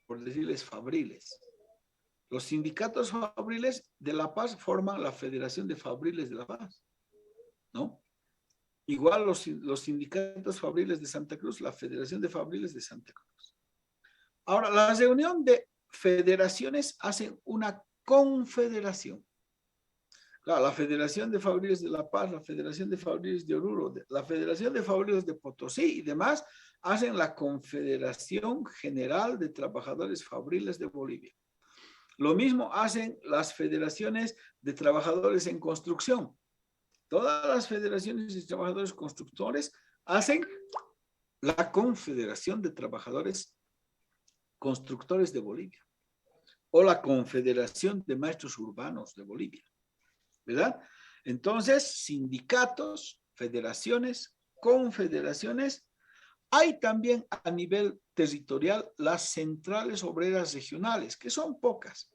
S1: por decirles, fabriles. Los sindicatos fabriles de La Paz forman la Federación de Fabriles de La Paz, ¿no? Igual los sindicatos fabriles de Santa Cruz, la Federación de Fabriles de Santa Cruz. Ahora, la reunión de federaciones hacen una confederación. Claro, la Federación de Fabriles de La Paz, la Federación de Fabriles de Oruro, la Federación de Fabriles de Potosí y demás hacen la Confederación General de Trabajadores Fabriles de Bolivia. Lo mismo hacen las federaciones de trabajadores en construcción. Todas las federaciones de trabajadores constructores hacen la Confederación de Trabajadores Constructores de Bolivia o la Confederación de Maestros Urbanos de Bolivia, ¿verdad? Entonces, sindicatos, federaciones, confederaciones. Hay también a nivel territorial las centrales obreras regionales, que son pocas,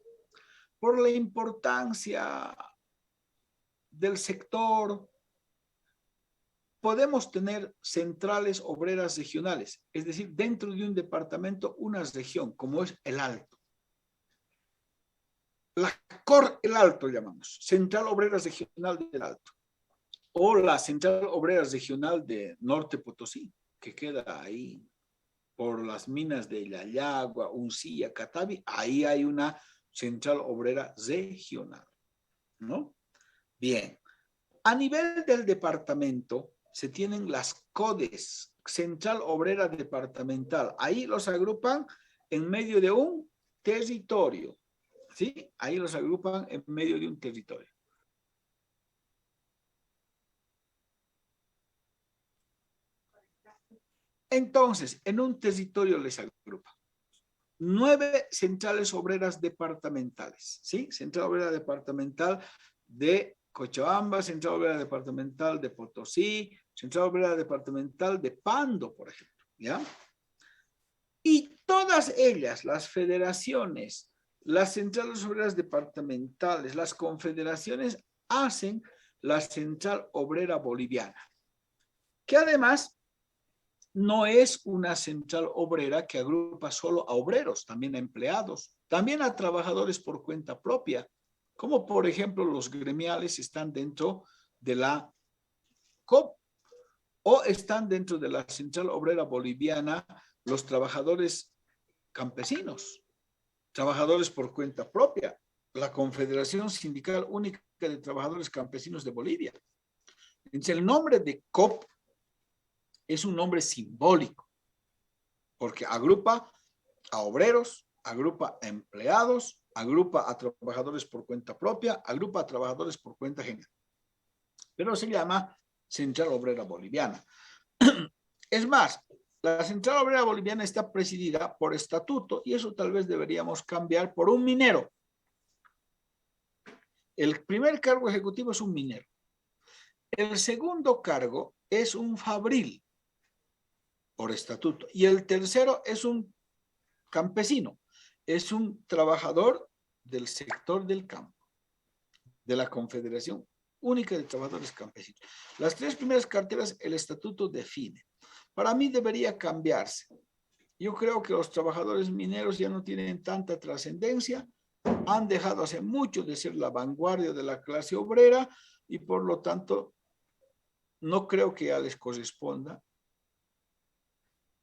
S1: por la importancia del sector. Podemos tener centrales obreras regionales, es decir, dentro de un departamento, una región, como es el Alto. La COR El Alto llamamos, Central Obrera Regional del Alto, o la Central Obrera Regional de Norte Potosí, que queda ahí por las minas de Yayagua, Uncilla, Catavi. Ahí hay una Central Obrera Regional, ¿no? Bien, a nivel del departamento se tienen las CODES, Central Obrera Departamental. Ahí los agrupan en medio de un territorio, ¿sí? Ahí los agrupan en medio de un territorio. Entonces, en un territorio les agrupan 9 centrales obreras departamentales, ¿sí? Central Obrera Departamental de Cochabamba, Central Obrera Departamental de Potosí, Central Obrera Departamental de Pando, por ejemplo, ¿ya? Y todas ellas, las federaciones, las centrales obreras departamentales, las confederaciones, hacen la Central Obrera Boliviana, que además no es una central obrera que agrupa solo a obreros, también a empleados, también a trabajadores por cuenta propia, como por ejemplo los gremiales están dentro de la COP o están dentro de la Central Obrera Boliviana los trabajadores campesinos, trabajadores por cuenta propia, la Confederación Sindical Única de Trabajadores Campesinos de Bolivia. Entonces, el nombre de COP es un nombre simbólico, porque agrupa a obreros, agrupa a empleados, agrupa a trabajadores por cuenta propia, agrupa a trabajadores por cuenta ajena. Pero se llama Central Obrera Boliviana. Es más, la Central Obrera Boliviana está presidida por estatuto y eso tal vez deberíamos cambiar por un minero. El primer cargo ejecutivo es un minero. El segundo cargo es un fabril por estatuto y el tercero es un campesino, es un trabajador del sector del campo, de la Confederación Única de Trabajadores Campesinos. Las 3 primeras carteras el estatuto define. Para mí debería cambiarse. Yo creo que los trabajadores mineros ya no tienen tanta trascendencia, han dejado hace mucho de ser la vanguardia de la clase obrera y por lo tanto no creo que ya les corresponda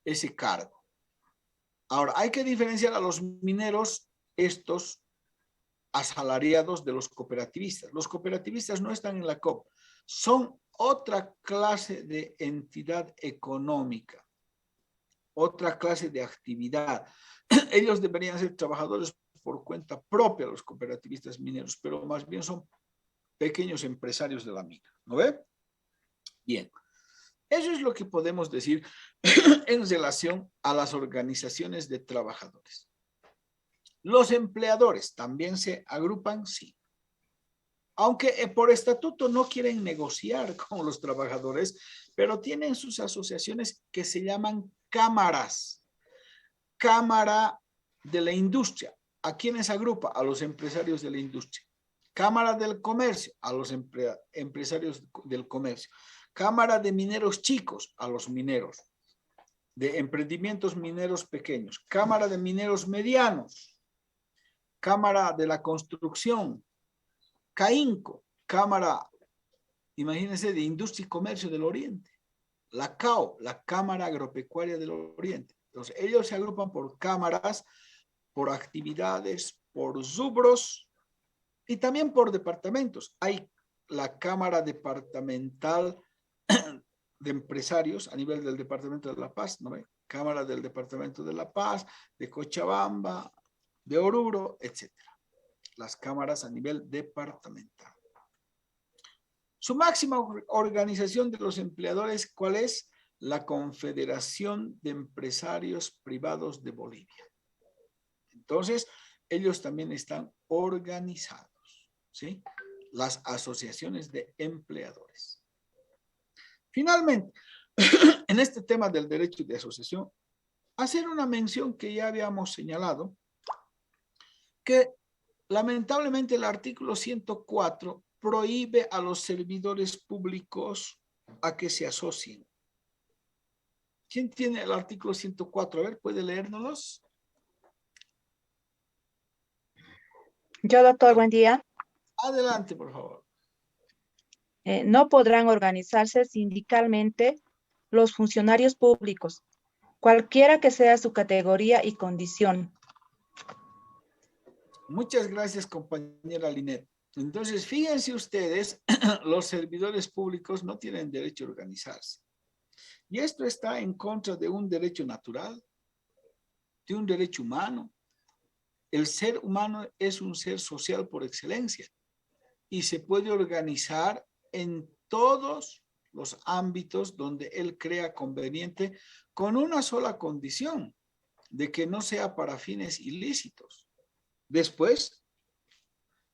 S1: ese cargo. Ahora, hay que diferenciar a los mineros, estos asalariados, de los cooperativistas. Los cooperativistas no están en la COP, son otra clase de entidad económica, otra clase de actividad. Ellos deberían ser trabajadores por cuenta propia, los cooperativistas mineros, pero más bien son pequeños empresarios de la mina, ¿no ve? Bien, eso es lo que podemos decir en relación a las organizaciones de trabajadores. Los empleadores también se agrupan, sí. Aunque por estatuto no quieren negociar con los trabajadores, pero tienen sus asociaciones que se llaman cámaras. Cámara de la industria. ¿A quiénes agrupa? A los empresarios de la industria. Cámara del comercio, a los empresarios del comercio. Cámara de mineros chicos, a los mineros. De emprendimientos mineros pequeños. Cámara de mineros medianos. Cámara de la construcción. CAINCO, Cámara, imagínense, de Industria y Comercio del Oriente. La CAO, la Cámara Agropecuaria del Oriente. Entonces, ellos se agrupan por cámaras, por actividades, por rubros y también por departamentos. Hay la Cámara Departamental de Empresarios a nivel del Departamento de La Paz, ¿no? Cámara del Departamento de La Paz, de Cochabamba, de Oruro, etcétera. Las cámaras a nivel departamental. Su máxima organización de los empleadores, ¿cuál es? La Confederación de Empresarios Privados de Bolivia. Entonces, ellos también están organizados, ¿sí? Las asociaciones de empleadores. Finalmente, en este tema del derecho de asociación, hacer una mención que ya habíamos señalado, que lamentablemente el artículo 104 prohíbe a los servidores públicos a que se asocien. ¿Quién tiene el artículo 104? A ver, ¿puede leérnoslos?
S2: Yo, doctor, buen día.
S1: Adelante, por favor.
S2: No podrán organizarse sindicalmente los funcionarios públicos, cualquiera que sea su categoría y condición.
S1: Muchas gracias, compañera Linet. Entonces, fíjense ustedes, los servidores públicos no tienen derecho a organizarse. Y esto está en contra de un derecho natural, de un derecho humano. El ser humano es un ser social por excelencia y se puede organizar en todos los ámbitos donde él crea conveniente, con una sola condición, de que no sea para fines ilícitos. Después,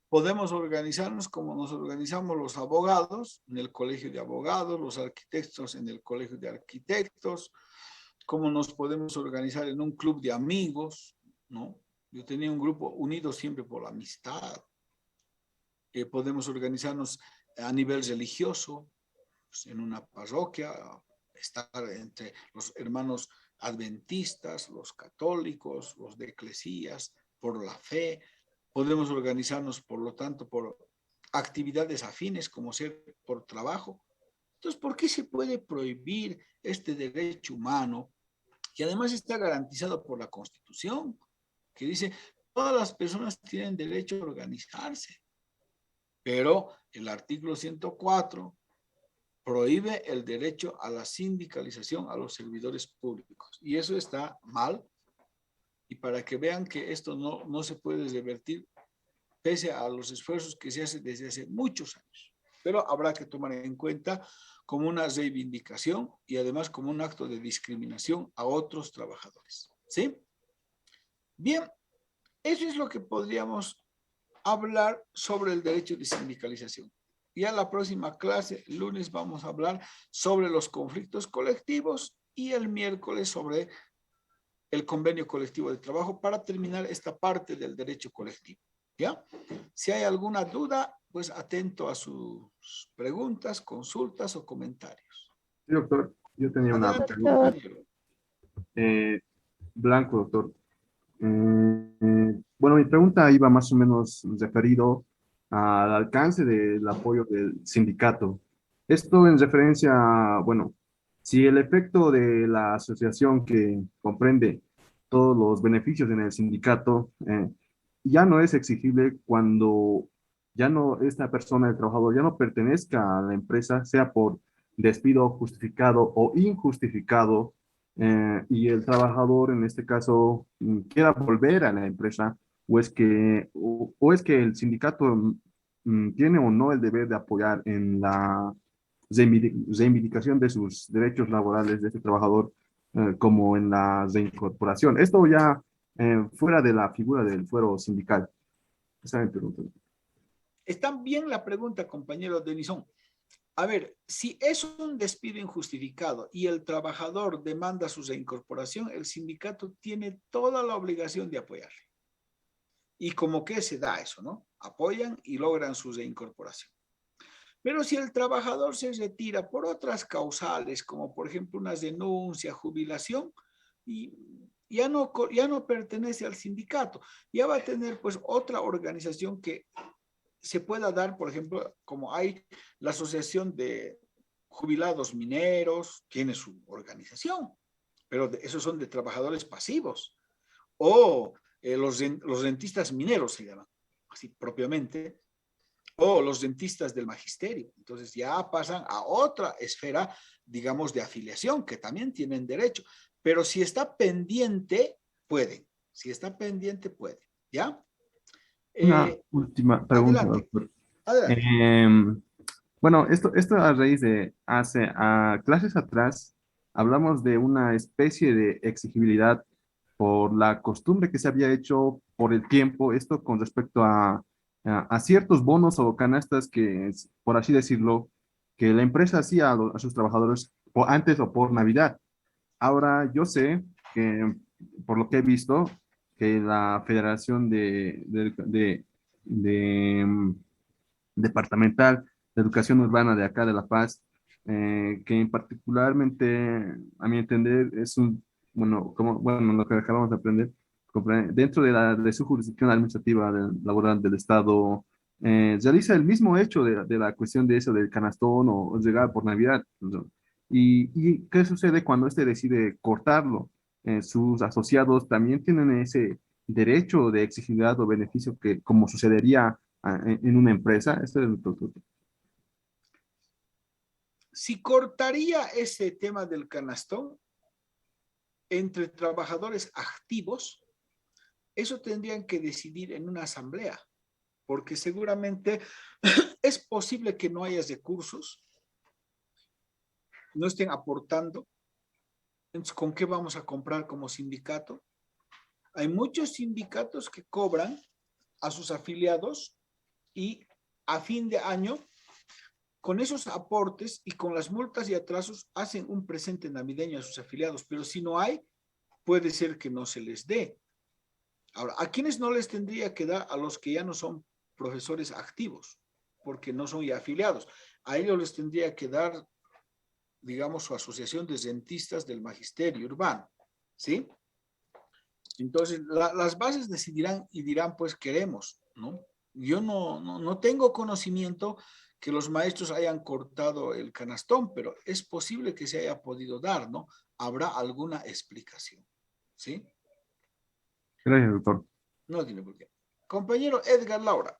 S1: podemos organizarnos como nos organizamos los abogados en el colegio de abogados, los arquitectos en el colegio de arquitectos, como nos podemos organizar en un club de amigos, ¿no? Yo tenía un grupo unido siempre por la amistad. Podemos organizarnos a nivel religioso, pues, en una parroquia, estar entre los hermanos adventistas, los católicos, los de eclesías, por la fe. Podemos organizarnos, por lo tanto, por actividades afines, como ser por trabajo. Entonces, ¿por qué se puede prohibir este derecho humano, que además está garantizado por la Constitución, que dice todas las personas tienen derecho a organizarse? Pero el artículo 104 prohíbe el derecho a la sindicalización a los servidores públicos. Y eso está mal. Y para que vean que esto no se puede revertir, pese a los esfuerzos que se hacen desde hace muchos años. Pero habrá que tomar en cuenta como una reivindicación y además como un acto de discriminación a otros trabajadores. ¿Sí? Bien, eso es lo que podríamos hablar sobre el derecho de sindicalización. Ya en la próxima clase, el lunes, vamos a hablar sobre los conflictos colectivos y el miércoles sobre el convenio colectivo de trabajo para terminar esta parte del derecho colectivo. ¿Ya? Si hay alguna duda, pues atento a sus preguntas, consultas o comentarios.
S3: Sí, doctor, yo tenía una
S1: Adelante,
S3: pregunta.
S1: compañero.
S3: Blanco, doctor. Bueno, mi pregunta iba más o menos referido al alcance del apoyo del sindicato. Esto en referencia, bueno, si el efecto de la asociación que comprende todos los beneficios en el sindicato ya no es exigible cuando ya no esta persona, el trabajador, ya no pertenezca a la empresa, sea por despido justificado o injustificado, y el trabajador en este caso quiera volver a la empresa, o es que el sindicato tiene o no el deber de apoyar en la reivindicación de sus derechos laborales de este trabajador, como en la reincorporación. Esto ya fuera de la figura del fuero sindical. Esa es mi pregunta.
S1: Está bien la pregunta, compañero Denison. A ver, si es un despido injustificado y el trabajador demanda su reincorporación, el sindicato tiene toda la obligación de apoyarle. Y como que se da eso, ¿no? Apoyan y logran su reincorporación. Pero si el trabajador se retira por otras causales, como por ejemplo una denuncia, jubilación, y ya no pertenece al sindicato, ya va a tener pues otra organización que se pueda dar, por ejemplo, como hay la Asociación de Jubilados Mineros, tiene su organización, pero esos son de trabajadores pasivos, o los rentistas mineros se llaman, así propiamente, o los rentistas del magisterio. Entonces ya pasan a otra esfera, digamos, de afiliación, que también tienen derecho, pero si está pendiente, pueden. Si está pendiente, pueden. ¿Ya?
S3: Una última pregunta,
S1: Adelante,
S3: doctor.
S1: adelante.
S3: Em, bueno, esto a raíz de hace clases atrás hablamos de una especie de exigibilidad por la costumbre que se había hecho por el tiempo, esto con respecto a ciertos bonos o canastas que, por así decirlo, que la empresa hacía a sus trabajadores antes o por Navidad. Ahora yo sé que, por lo que he visto, que la Federación de Departamental de Educación Urbana de acá de La Paz, que en particularmente, a mi entender, es bueno, lo que acabamos de aprender, dentro de su jurisdicción administrativa laboral del Estado, realiza el mismo hecho de la cuestión de eso del canastón o llegar por Navidad, ¿no? ¿Y qué sucede cuando este decide cortarlo? Sus asociados también tienen ese derecho de exigibilidad o beneficio que, como sucedería en una empresa. Esto es
S1: Si cortaría ese tema del canastón entre trabajadores activos, eso tendrían que decidir en una asamblea, porque seguramente es posible que no haya recursos, no estén aportando. Entonces, ¿con qué vamos a comprar como sindicato? Hay muchos sindicatos que cobran a sus afiliados y a fin de año, con esos aportes y con las multas y atrasos, hacen un presente navideño a sus afiliados, pero si no hay, puede ser que no se les dé. Ahora, ¿a quiénes no les tendría que dar? A los que ya no son profesores activos, porque no son ya afiliados. A ellos les tendría que dar, digamos, su asociación de rentistas del magisterio urbano, ¿sí? Entonces, las bases decidirán y dirán, pues queremos, ¿no? Yo no tengo conocimiento que los maestros hayan cortado el canastón, pero es posible que se haya podido dar, ¿no? Habrá alguna explicación, ¿sí?
S3: gracias, doctor.
S1: No tiene por qué. Compañero Edgar Laura.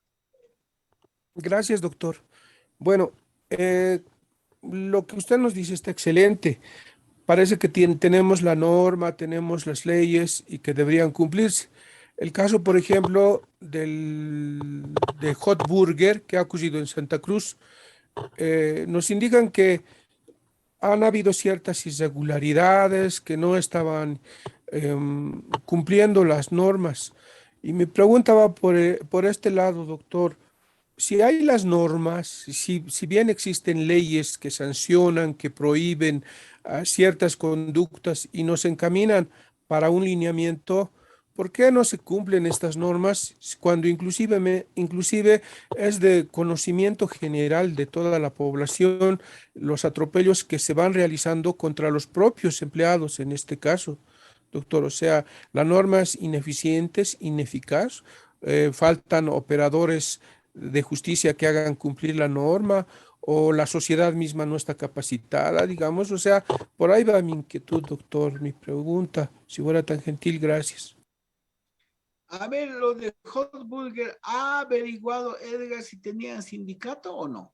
S4: Gracias, doctor. Bueno, lo que usted nos dice está excelente. Parece que tenemos la norma, tenemos las leyes y que deberían cumplirse. El caso, por ejemplo, de Hot Burger que ha ocurrido en Santa Cruz, nos indican que han habido ciertas irregularidades, que no estaban cumpliendo las normas. Y mi pregunta va por este lado, doctor. Si hay las normas, si bien existen leyes que sancionan, que prohíben ciertas conductas y nos encaminan para un lineamiento, ¿por qué no se cumplen estas normas cuando inclusive es de conocimiento general de toda la población los atropellos que se van realizando contra los propios empleados en este caso? doctor. O sea, la norma es ineficiente, es ineficaz, faltan operadores de justicia que hagan cumplir la norma o la sociedad misma no está capacitada, digamos. O sea, por ahí va mi inquietud, doctor, mi pregunta. Si fuera tan gentil, gracias.
S1: A ver, lo de Hot Burger, ¿ha averiguado Edgar si tenían sindicato o no?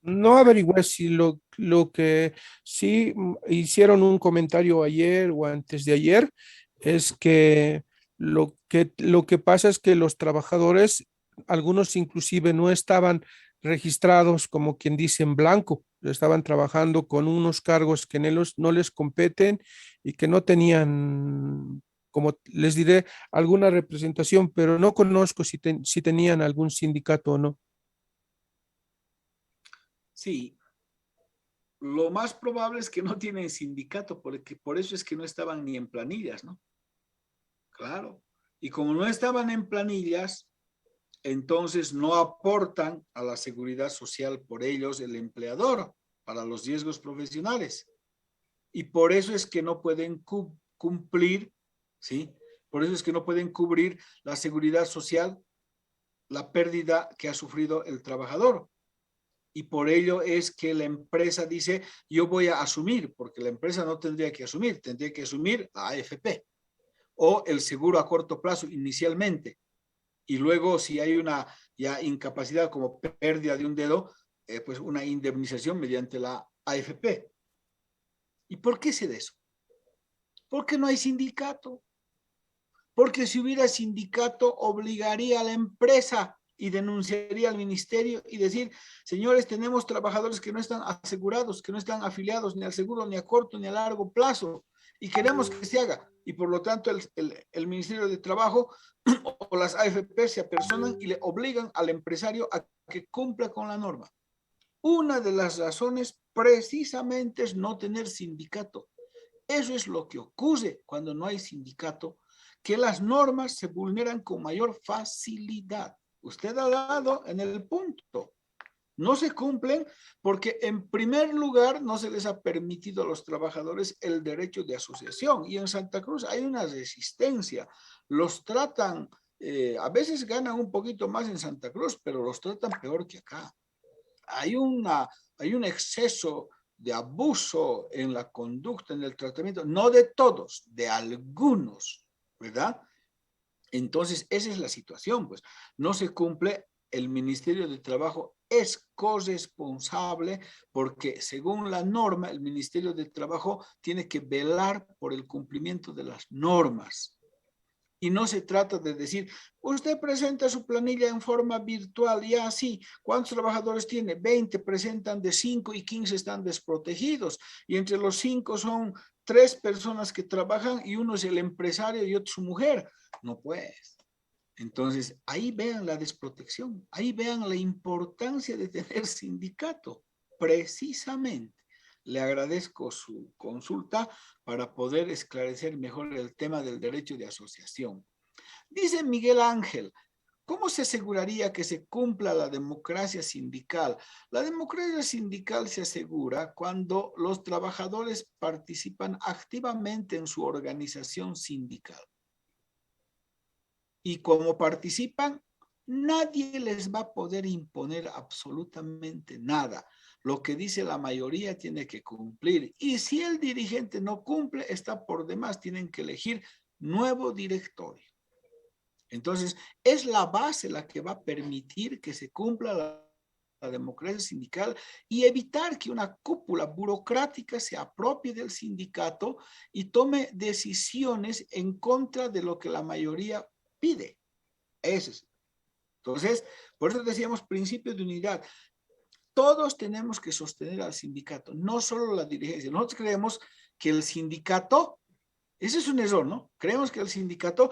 S4: No averigüé si lo que sí hicieron un comentario ayer o antes de ayer es que lo que pasa es que los trabajadores, algunos inclusive no estaban registrados como quien dice en blanco, estaban trabajando con unos cargos que no les competen y que no tenían, como les diré, alguna representación, pero no conozco si tenían algún sindicato o no.
S1: Sí, lo más probable es que no tienen sindicato, porque por eso es que no estaban ni en planillas, ¿no? Claro. Y como no estaban en planillas, entonces no aportan a la seguridad social por ellos el empleador para los riesgos profesionales. Y por eso es que no pueden cumplir, ¿sí? Por eso es que no pueden cubrir la seguridad social, la pérdida que ha sufrido el trabajador. Y por ello es que la empresa dice, yo voy a asumir, porque la empresa no tendría que asumir, tendría que asumir la AFP o el seguro a corto plazo inicialmente. Y luego si hay una ya incapacidad como pérdida de un dedo, pues una indemnización mediante la AFP. ¿Y por qué se da eso? Porque no hay sindicato. Porque si hubiera sindicato, obligaría a la empresa y denunciaría al ministerio y decir, señores, tenemos trabajadores que no están asegurados, que no están afiliados ni al seguro, ni a corto, ni a largo plazo, y queremos que se haga. Y por lo tanto, el Ministerio de Trabajo o las AFP se apersonan y le obligan al empresario a que cumpla con la norma. Una de las razones precisamente es no tener sindicato. Eso es lo que ocurre cuando no hay sindicato, que las normas se vulneran con mayor facilidad. Usted ha dado en el punto. No se cumplen porque en primer lugar no se les ha permitido a los trabajadores el derecho de asociación y en Santa Cruz hay una resistencia. Los tratan, a veces ganan un poquito más en Santa Cruz, pero los tratan peor que acá. Hay un exceso de abuso en la conducta, en el tratamiento, no de todos, de algunos, ¿verdad? Entonces, esa es la situación, pues. No se cumple, el Ministerio de Trabajo es corresponsable porque según la norma, el Ministerio de Trabajo tiene que velar por el cumplimiento de las normas. Y no se trata de decir, usted presenta su planilla en forma virtual y así, ¿cuántos trabajadores tiene? 20 presentan de 5 y 15 están desprotegidos. Y entre los 5 son 3 personas que trabajan y uno es el empresario y otro su mujer. No pues. Entonces, ahí vean la desprotección, ahí vean la importancia de tener sindicato, precisamente. Le agradezco su consulta para poder esclarecer mejor el tema del derecho de asociación. Dice Miguel Ángel, ¿cómo se aseguraría que se cumpla la democracia sindical? La democracia sindical se asegura cuando los trabajadores participan activamente en su organización sindical. Y como participan, nadie les va a poder imponer absolutamente nada. Lo que dice la mayoría tiene que cumplir. Y si el dirigente no cumple, está por demás. Tienen que elegir nuevo directorio. Entonces, es la base la que va a permitir que se cumpla la democracia sindical y evitar que una cúpula burocrática se apropie del sindicato y tome decisiones en contra de lo que la mayoría pide. Eso es. Entonces, por eso decíamos principio de unidad. Todos tenemos que sostener al sindicato, no solo la dirigencia. Nosotros creemos que el sindicato, ese es un error, ¿no? Creemos que el sindicato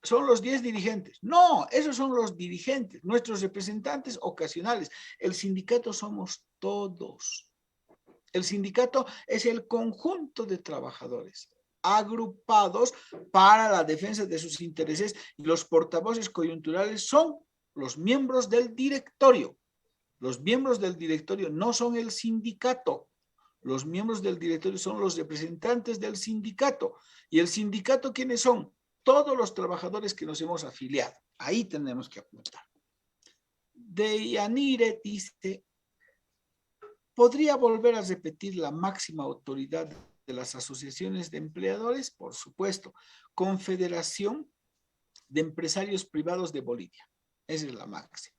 S1: son los 10 dirigentes. No, esos son los dirigentes, nuestros representantes ocasionales. El sindicato somos todos. El sindicato es el conjunto de trabajadores agrupados para la defensa de sus intereses y los portavoces coyunturales son los miembros del directorio. Los miembros del directorio no son el sindicato. Los miembros del directorio son los representantes del sindicato. ¿Y el sindicato quiénes son? Todos los trabajadores que nos hemos afiliado. Ahí tenemos que apuntar. Deyanire dice, ¿podría volver a repetir la máxima autoridad de las asociaciones de empleadores? Por supuesto. Confederación de Empresarios Privados de Bolivia. Esa es la máxima,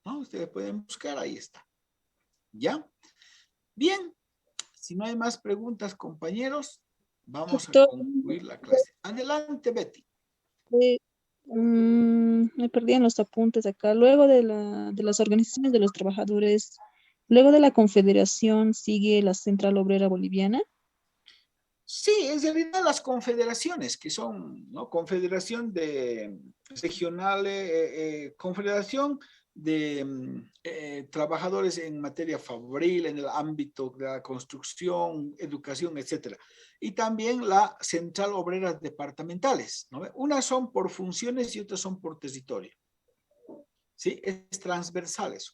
S1: ¿no? Ustedes pueden buscar, ahí está. ¿Ya? Bien. Si no hay más preguntas, compañeros, vamos a
S2: Doctor,
S1: concluir la clase. Adelante, Betty.
S2: me perdí en los apuntes acá. Luego de las organizaciones de los trabajadores, luego de la Confederación, sigue la Central Obrera Boliviana.
S1: Sí, en realidad las confederaciones, que son, ¿no? Confederación de regionales, confederación de trabajadores en materia fabril, en el ámbito de la construcción, educación, etcétera. Y también la central obreras departamentales, ¿no? Unas son por funciones y otras son por territorio. ¿Sí? Es transversal eso.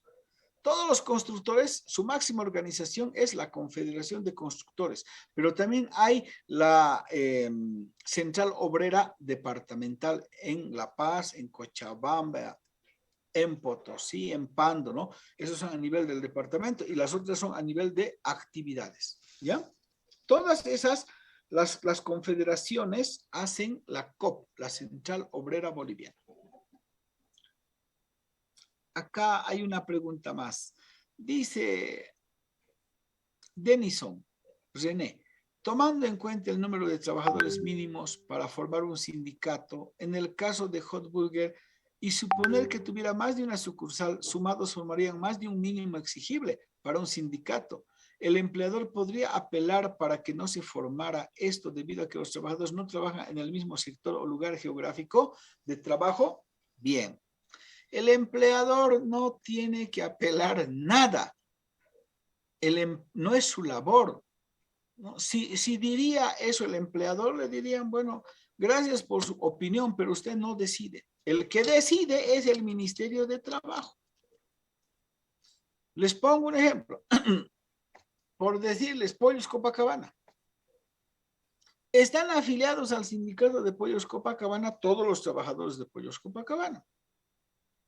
S1: Todos los constructores, su máxima organización es la Confederación de Constructores, pero también hay la Central Obrera Departamental en La Paz, en Cochabamba, en Potosí, en Pando, ¿no? Esos son a nivel del departamento y las otras son a nivel de actividades, ¿ya? Todas esas, las confederaciones hacen la COP, la Central Obrera Boliviana. Acá hay una pregunta más. Dice Denison, René, tomando en cuenta el número de trabajadores mínimos para formar un sindicato, en el caso de Hot Burger, y suponer que tuviera más de una sucursal, sumados formarían más de un mínimo exigible para un sindicato. El empleador podría apelar para que no se formara esto debido a que los trabajadores no trabajan en el mismo sector o lugar geográfico de trabajo. Bien. El empleador no tiene que apelar nada. No es su labor, ¿no? Si diría eso el empleador, le dirían, bueno, gracias por su opinión, pero usted no decide. El que decide es el Ministerio de Trabajo. Les pongo un ejemplo. Por decirles, Pollos Copacabana. Están afiliados al sindicato de Pollos Copacabana todos los trabajadores de Pollos Copacabana.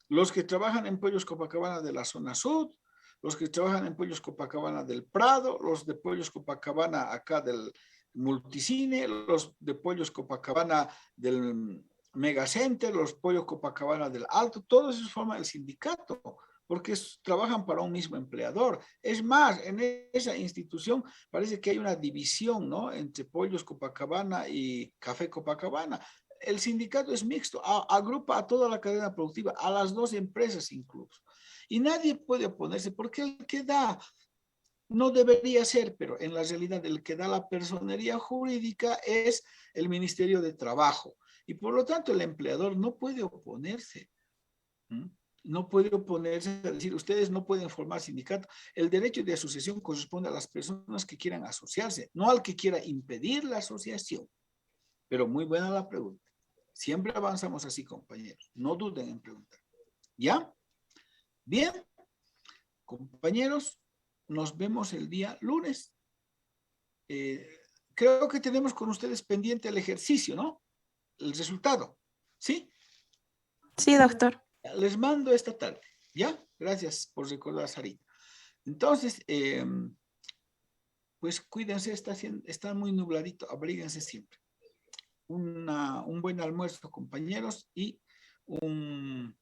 S1: Los que trabajan en Pollos Copacabana de la zona sur, los que trabajan en Pollos Copacabana del Prado, los de Pollos Copacabana acá del Multicine, los de Pollos Copacabana del Megacenter, los Pollos Copacabana del Alto, todos esos forman el sindicato, porque trabajan para un mismo empleador. Es más, en esa institución parece que hay una división, ¿no?, entre Pollos Copacabana y Café Copacabana. El sindicato es mixto, agrupa a toda la cadena productiva, a las dos empresas incluso. Y nadie puede oponerse porque el que da, no debería ser, pero en la realidad el que da la personería jurídica es el Ministerio de Trabajo. Y por lo tanto el empleador no puede oponerse. No puede oponerse a decir, ustedes no pueden formar sindicato. El derecho de asociación corresponde a las personas que quieran asociarse, no al que quiera impedir la asociación. Pero muy buena la pregunta. Siempre avanzamos así, compañeros. No duden en preguntar. ¿Ya? Bien. Compañeros, nos vemos el día lunes. Creo que tenemos con ustedes pendiente el ejercicio, ¿no? El resultado. ¿Sí?
S5: Sí, doctor.
S1: Les mando esta tarde. ¿Ya? Gracias por recordar, Sarita. Entonces, pues cuídense, está muy nubladito, abríguense siempre. Un buen almuerzo, compañeros, y un